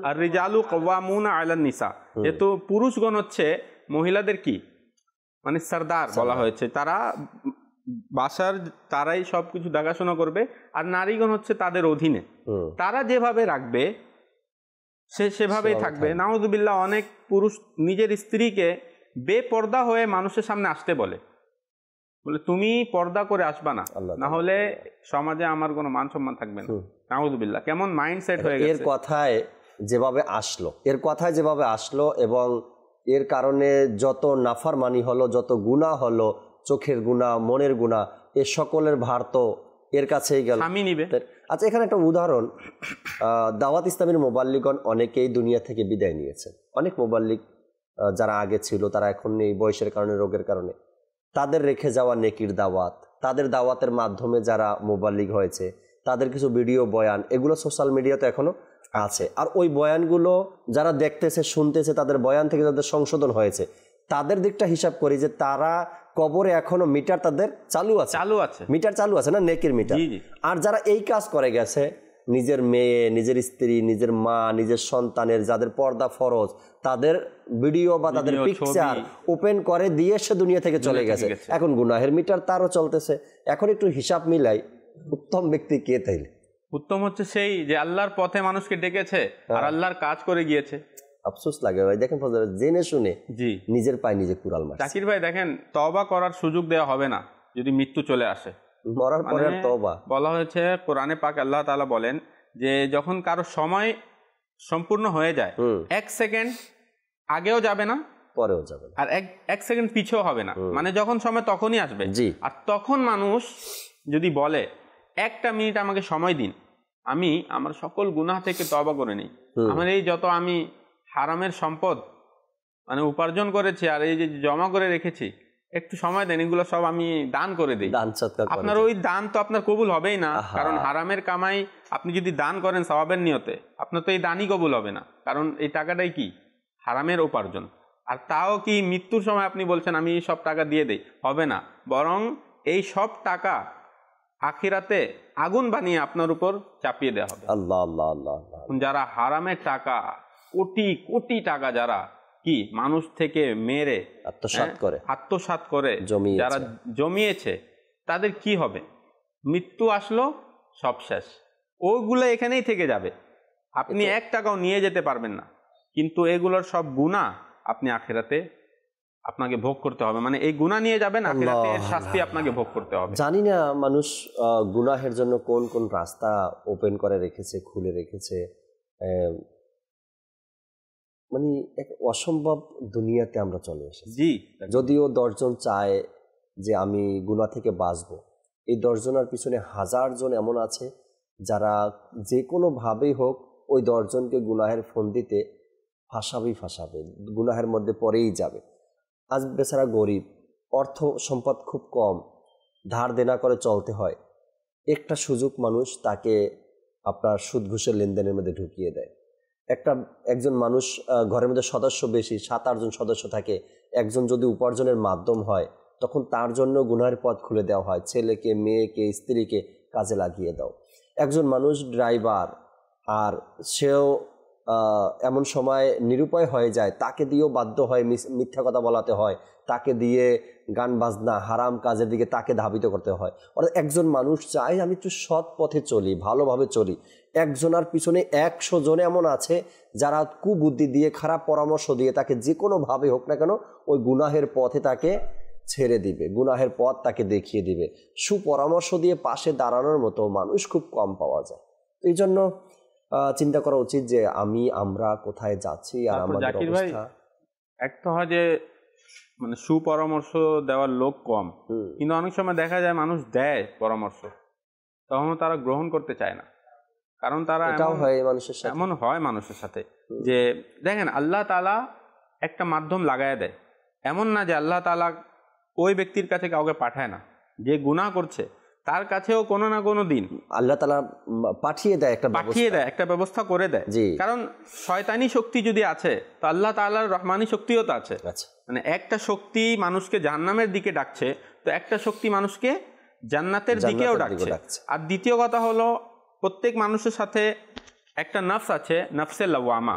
আর রিজালু কওয়ামুনা আলান নিসা, যেহেতু পুরুষগণ হচ্ছে মহিলাদের কি সরদার বলা হয়েছে, তারা বাসার তারাই সবকিছু দেখাশোনা করবে, আর নারীগণ হচ্ছে তাদের অধীনে, তারা যেভাবে রাখবে সেভাবেই থাকবে। নাউযুবিল্লাহ, অনেক পুরুষ নিজের স্ত্রীকে বেপর্দা হয়ে মানুষের সামনে আসতে বলে তুমি পর্দা করে আসবা না, না হলে সমাজে আমার কোনো মান সম্মান থাকবে না। নাউযুবিল্লাহ, কেমন মাইন্ডসেট হয়ে গেছে। এর কথায় যেভাবে আসলো এবং এর কারণে যত নাফরমানি হলো, যত গুনাহ হলো, চোখের গুনাহ, মনের গুনাহ, এ সকলের ভার তো এর কাছেই গেল, আমি নিবে। আচ্ছা, এখানে একটা উদাহরণ, দাওয়াত ইসলামের মুবাল্লিগণ অনেকেই দুনিয়া থেকে বিদায় নিয়েছেন। অনেক মুবাল্লিগ যারা আগে ছিল তারা এখন নেই, বয়সের কারণে, রোগের কারণে। তাদের রেখে যাওয়া নেকির দাওয়াত, তাদের দাওয়াতের মাধ্যমে যারা মুবাল্লিগ হয়েছে, তাদের কিছু ভিডিও, বয়ান, এগুলো সোশ্যাল মিডিয়াতে এখনো আছে। আর ওই বয়ানগুলো যারা দেখতেছে, শুনতেছে, তাদের বয়ান থেকে যাদের সংশোধন হয়েছে, তাদের দিকটা হিসাব করি যে তারা কবরে এখনো মিটার তাদের চালু আছে, মিটার চালু আছে না, নেকির মিটার। আর যারা এই কাজ করে গেছে, নিজের মেয়ে, নিজের স্ত্রী, নিজের মা, নিজের সন্তানের যাদের পর্দা ফরজ, তাদের ভিডিও বা তাদের পিকচার ওপেন করে দিয়ে সে দুনিয়া থেকে চলে গেছে। এখন গুনাহের মিটার তারও চলতেছে। এখন একটু হিসাব মিলাই, উত্তম ব্যক্তি কে? তাইলে উত্তম হচ্ছে সেই যে আল্লাহর পথে মানুষকে ডেকেছে আর আল্লাহর কাজ করে গিয়েছে। আফসোস লাগে ভাই, দেখেন জেনে শুনে নিজের পায়ে নিজে কুড়াল মারছে। জাকির ভাই দেখেন, তওবা করার সুযোগ দেওয়া হবে না যদি মৃত্যু চলে আসে, মরার পরে তওবা বলা হয়েছে কোরআনে পাক। আল্লাহ তাআলা বলেন যে যখন কারো সময় সম্পূর্ণ হয়ে যায়, 1 সেকেন্ড আগেও যাবে না, পরেও যাবে না, আর এক সেকেন্ড পিছেও হবে না। যখন সময় তখনই আসবে। আর তখন মানুষ যদি বলে 1টা মিনিট আমাকে সময় দিন, আমি আমার সকল গুনাহ থেকে তওবা করে নিই, আমার এই যত আমি হারামের সম্পদ উপার্জন করেছি আর এই যে জমা করে রেখেছি, একটু সময় দেন, এগুলো সব আমি দান করে দিই। আপনার ওই দান তো আপনার কবুল হবেই না, কারণ হারামের কামাই আপনি যদি দান করেন সওয়াবের নিয়তে, আপনার তো এই দানই কবুল হবে না, কারণ এই টাকাটাই কি হারামের উপার্জন। আর তাও কি মৃত্যুর সময় আপনি বলছেন আমি সব টাকা দিয়ে দেই, হবে না। বরং এই সব টাকা আখিরাতে আগুন বানিয়ে আপনার উপর চাপিয়ে দেওয়া হবে। আল্লাহ আল্লাহ আল্লাহ। যারা হারামের টাকা, কোটি কোটি টাকা যারা কি মানুষ থেকে মেরে আত্মসাৎ করে যারা জমিয়েছে, তাদের কি হবে? মৃত্যু আসলো, সব শেষ, ওগুলো এখানেই থেকে যাবে, আপনি 1 টাকাও নিয়ে যেতে পারবেন না। কিন্তু এগুলোর সব গুনাহ আপনি আখিরাতে আপনাকে ভোগ করতে হবে, মানে এই গুনাহ নিয়ে যাবেন, আখিরাতে এর শাস্তি আপনাকে ভোগ করতে হবে। জানি না মানুষ গুনাহের জন্য কোন কোন রাস্তা ওপেন করে রেখেছে, খুলে রেখেছে। মানে এক অসম্ভব দুনিয়াতে আমরা চলে এসেছি। জি, যদিও 10 জন চায় যে আমি গুনাহ থেকে বাঁচবো, এই 10 জনের পিছনে 1000 জন এমন আছে যারা যে কোনোভাবেই হোক ওই 10 জনকে গুনাহের ফন্দিতে ফাঁসাবে, গুনাহের মধ্যে পড়েই যাবে। আজ বেচারা গরিব, অর্থ সম্পদ খুব কম, ধার দেনা করে চলতে হয়, একটা সুযোগ মানুষ তাকে আপনার সুদ ঘুষের লেনদেনের মধ্যে ঢুকিয়ে দেয়। একজন মানুষ ঘরের মধ্যে সদস্য বেশি, 7-8 জন সদস্য থাকে, একজন যদি উপার্জনের মাধ্যম হয় তখন তার জন্য গুনাহের পথ খুলে দেওয়া হয়, ছেলেকে, মেয়েকে, স্ত্রীকে কাজে লাগিয়ে দাও। একজন মানুষ ড্রাইভার, আর সেও এমন সময় নিরুপায় হয়ে যায়, তাকে দিয়েও বাধ্য হয় মিথ্যা কথা বলাতে হয়, তাকে দিয়ে গান বাজনা হারাম কাজের দিকে তাকে ধাবিত করতে হয়। অর্থাৎ একজন মানুষ চায় আমি একটু সৎ পথে চলি, ভালোভাবে চলি, একজনের পিছনে 100 জন এমন আছে যারা কুবুদ্ধি দিয়ে, খারাপ পরামর্শ দিয়ে তাকে যে কোনোভাবে হোক না কেন ওই গুনাহের পথে তাকে ছেড়ে দিবে, গুনাহের পথ তাকে দেখিয়ে দিবে। সুপরামর্শ দিয়ে পাশে দাঁড়ানোর মতো মানুষ খুব কম পাওয়া যায়। এই জন্য চিন্তা করা উচিত যে আমরা কোথায় যাচ্ছি আর আমাদের অবস্থা। একটা হয় যে মানে সুপরামর্শ দেওয়ার লোক কম, কিন্তু অনেক সময় দেখা যায় মানুষ দেয় পরামর্শ, তখন তারা গ্রহণ করতে চায় না, কারণ তারা এমন হয় মানুষের সাথে যে দেখেন আল্লাহ তাআলা একটা মাধ্যম লাগায় দেয়। এমন না যে আল্লাহ তাআলা ওই ব্যক্তির কাছে কাউকে পাঠায় না, যে গুনাহ করছে তার কাছেও কোনো না কোনো দিন আল্লাহ তাআলা পাঠিয়ে দেয় একটা ব্যবস্থা করে দেয়। কারণ শয়তানি শক্তি যদি আছে তো আল্লাহ তাআলার রহমানি শক্তিও তো আছে। মানে একটা শক্তি মানুষকে জাহান্নামের দিকে ডাকছে, তো একটা শক্তি মানুষকে জান্নাতের দিকেও ডাকছে। আর দ্বিতীয় কথা হলো প্রত্যেক মানুষের সাথে একটা নফস আছে, নফসে লাওয়ামা।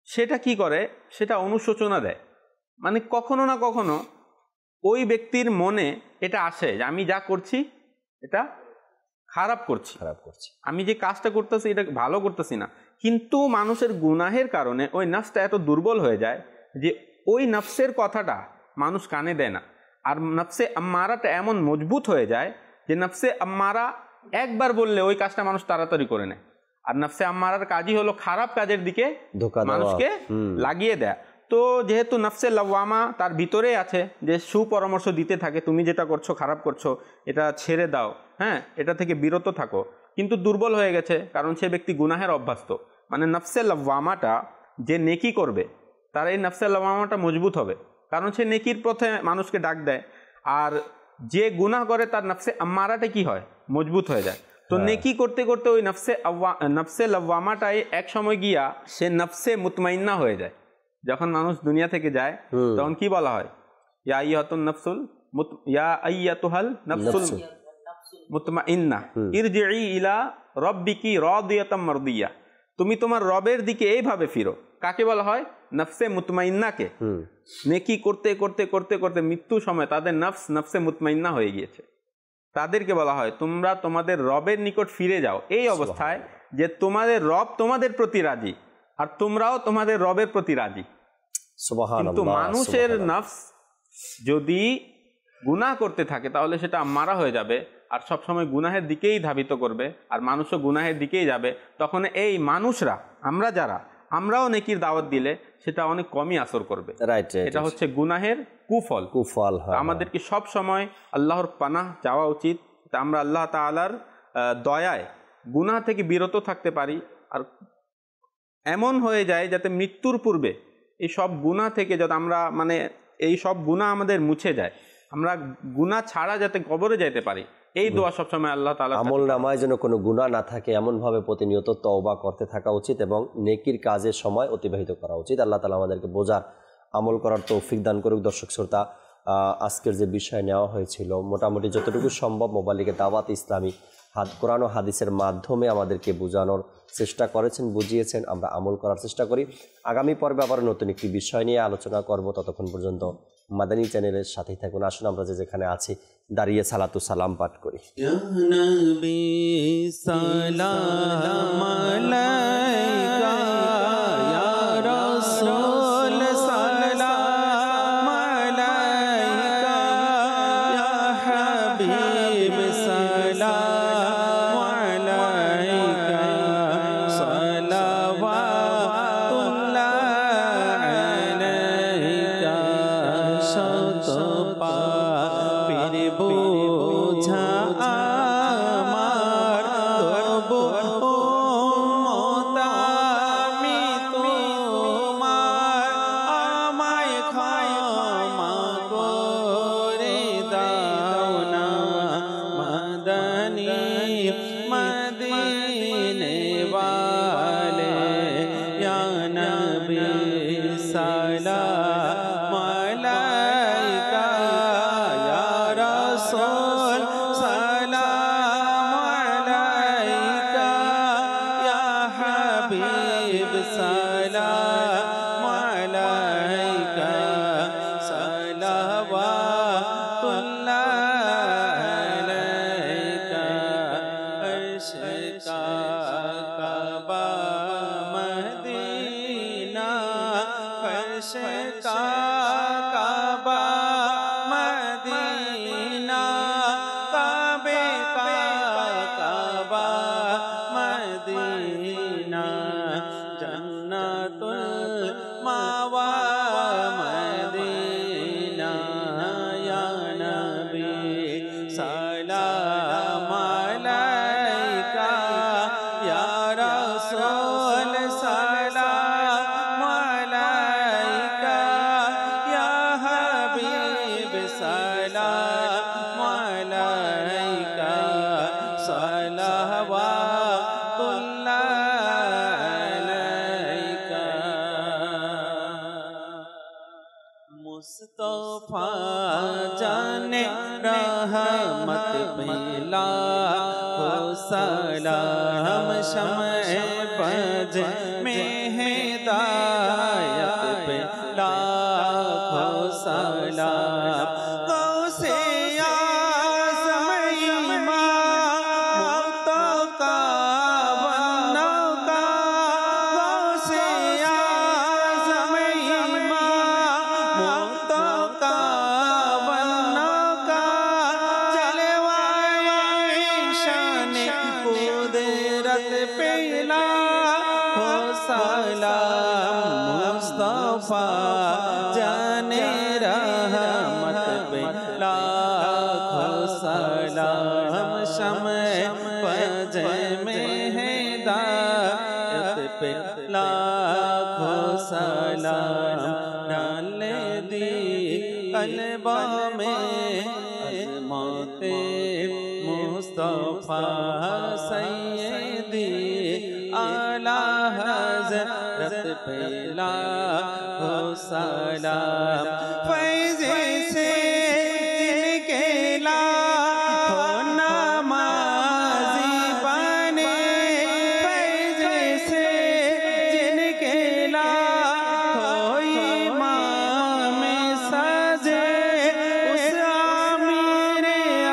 সেটা কি করে? সেটা অনুশোচনা দেয়, মানে কখনো না কখনো ওই ব্যক্তির মনে এটা আসে যে আমি যা করছি এটা খারাপ করছি, আমি যে কাজটা করতেছি এটা ভালো করতেছি না। কিন্তু মানুষের গুনাহের কারণে ওই নফসটা এত দুর্বল হয়ে যায় যে ওই নফসের কথাটা মানুষ কানে দেয় না। আর নফসে আম্মারাটা এমন মজবুত হয়ে যায় যে নফসে আম্মারা একবার বললে ওই কাজটা মানুষ তাড়াতাড়ি করে নেয়। আর নফসে আম্মারার কাজই হলো খারাপ কাজের দিকে মানুষকে লাগিয়ে দেয়। তো যেহেতু নফসে লাওয়ামা তার ভিতরেই আছে যে সুপরামর্শ দিতে থাকে, তুমি যেটা করছো খারাপ করছো, এটা ছেড়ে দাও, হ্যাঁ, এটা থেকে বিরত থাকো, কিন্তু দুর্বল হয়ে গেছে কারণ সে ব্যক্তি গুনাহের অভ্যস্ত। মানে নফসে লাওয়ামাটা যে নেকি করবে তার এই নফসে লাওয়ামাটা মজবুত হবে, কারণ সে নেকির পথে মানুষকে ডাক দেয়। আর যে গুনাহ করে তার নফসে আম্মারাটা কি হয়? মজবুত হয়ে যায়। তো নেকি করতে করতে ওই নফসে লাওয়ামাটাই এক সময় গিয়া সে নফসে মুতমাইন্না হয়ে যায়। যখন মানুষ দুনিয়া থেকে যায় তখন কি বলা হয়? ইয়া আইয়াতুহাল নাফসুল মুতমাইন্না ইরজিই ইলা রাব্বিকি রাদিয়াতাম মারদিয়া। তুমি তোমার রবের দিকে এইভাবে ফিরো। কাকে বলা হয়? নফসে মুতমাইন্নাকে। নেকি করতে করতে করতে করতে মৃত্যুর সময় তাদের নফসে মুতমাইন্না হয়ে গিয়েছে, তাদেরকে বলা হয় তোমরা তোমাদের রবের নিকট ফিরে যাও, এই অবস্থায় যে তোমাদের রব তোমাদের প্রতি রাজি আর তোমরাও তোমাদের রবের প্রতি রাজি। কিন্তু মানুষের নফস যদি গুনাহ করতে থাকে তাহলে সেটা আম্মারা হয়ে যাবে আর সবসময় গুনাহের দিকেই ধাবিত করবে, আর মানুষও গুনাহের দিকেই যাবে। তখন এই মানুষরা, আমরাও নেকির দাওয়াত দিলে সেটা অনেক কমই আসর করবে। এটা হচ্ছে গুনাহের কুফল। আমাদেরকে সব সময় আল্লাহর পানাহ চাওয়া উচিত, আমরা আল্লাহ তাআলার দয়ায় গুনাহ থেকে বিরত থাকতে পারি। আর এমন হয়ে যায় যাতে মৃত্যুর পূর্বে এই সব গুনাহ থেকে যাতে আমরা এই সব গুনাহ আমাদের মুছে যায়, আমরা গুনাহ ছাড়া যাতে কবরে যেতে পারি, এই দোয়া সবসময় আল্লাহ তাআলা আমলনামায় যেন কোনো গুনাহ না থাকে এমনভাবে প্রতিনিয়ত তওবা করতে থাকা উচিত এবং নেকির কাজের সময় অতিবাহিত করা উচিত। আল্লাহ তাআলা আমাদেরকে বোঝার আমল করার তৌফিক দান করুক। দর্শক শ্রোতা, আজকের যে বিষয় নেওয়া হয়েছিল মোটামুটি যতটুকু সম্ভব মোবাইলিকে দাওয়াত ইসলামী কোরআন ও হাদিসের মাধ্যমে আমাদেরকে বোঝানোর চেষ্টা করেছেন, বুঝিয়েছেন। আমরা আমল করার চেষ্টা করি। আগামী পর্বে আবার নতুন একটি বিষয় নিয়ে আলোচনা করব। ততক্ষণ পর্যন্ত মাদানী চ্যানেলের সাথেই থাকুন। আসুন আমরা যেখানে আছি দাঁড়িয়ে সালাতু সালাম পাঠ করি। ইয়া নবী সালাম আলাইকা, ইয়া রাসূল সালাম আলাইকা, ইয়া হাবিব সালাম আলাইকা, সালাওয়াতুল্লাহ আলাইকা। শত পাপের বোঝা আমার, তবু উম্মত আমি তোমার, আমায় ক্ষমা করে দাও না। মদনী মদিনে वाले या नबी सलाम अलैका, या रसूल सलाम अलैका, या हबीब सलाम अलैका। सलावतुल्लाह अलैका। अर्श का काबा मदीना, फर्श का काबा मदीना, काबे का काबा मदीना, जन्नतुल मावा मदीना। या नबी सलाम अलैका, या रसूल सलाम अलैका, या हबीब सलाम अलैका। सलावतुल्लाह अलैका। मुस्तफा जाने रहमत मिला हो सलाम, शमए बज में हिदायत पे लाखों सलाम। गौसे आज़म इमाम तो का वन्ना का, गौसे आज़म इमाम तो का वन्ना का, जलवाए शान कुदरत पे लाखों सलाम। मुस्तफा जाने रहमत पे लाखों सलाम, शमए बज में हिदायत पे लाखों सलाम। डाल दी कल्बा में अज़मते मुस्तफा सैयदी, आला हज़रत पे लाखों सलाम। फैज़ से जिनके लाखों नमाज़ी बने, फैज़ से जिनके लाखों इमाम सजे, उस आमिर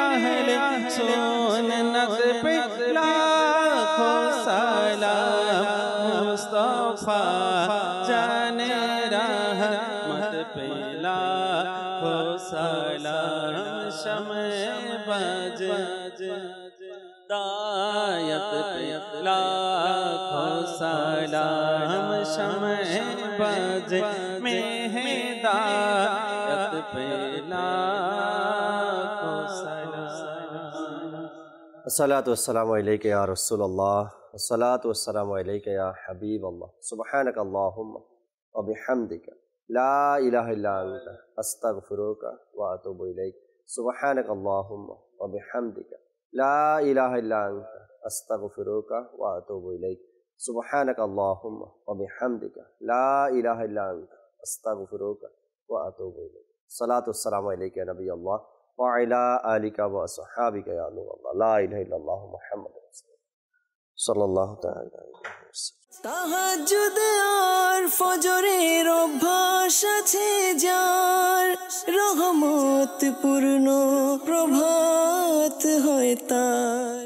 अहले सुन्नत पे लाखों सलाम। मुस्तफा जाने रहमत पे लाखों सलाम, शमए बज दायत पे लाखों सलाम, शमए बज में हिदायत पे लाखों सलाम। अस्सलातु वस्सलामु अलैका या रसूलल्लाह, अस्सलातु वस्सलामु अलैका या हबीबल्लाह। सुब्हानक अल्लाहुम्मा व बिहम्दिका ला इलाहा इल्ला अंता अस्तगफिरुका व अतूबु इलैक। सुब्हानक अल्लाहुम्मा व बिहम्दिका ला इलाहा इल्ला अंता अस्तगफिरुका व अतूबु इलैक। सुब्हानक अल्लाहुम्मा व बिहम्दिका ला इलाहा इल्ला अंता আস্তাগফিরুকা ওয়া আতুবু ইলাইক। সালাতু ওয়াসসালামু আলাইকা ইয়া নবিয়াল্লাহ ওয়া আলা আলিকা ওয়া আসহাবিকা ইয়া নূরাল্লাহ, লা ইলাহা ইল্লাল্লাহু মুহাম্মাদুর রাসূলুল্লাহ সাল্লাল্লাহু তাআলা আলাইহি ওয়াসাল্লাম। তাহাজ্জুদ আর ফজরের অভ্যাস আছে যার, রহমত পূর্ণ প্রভাত হয় তার।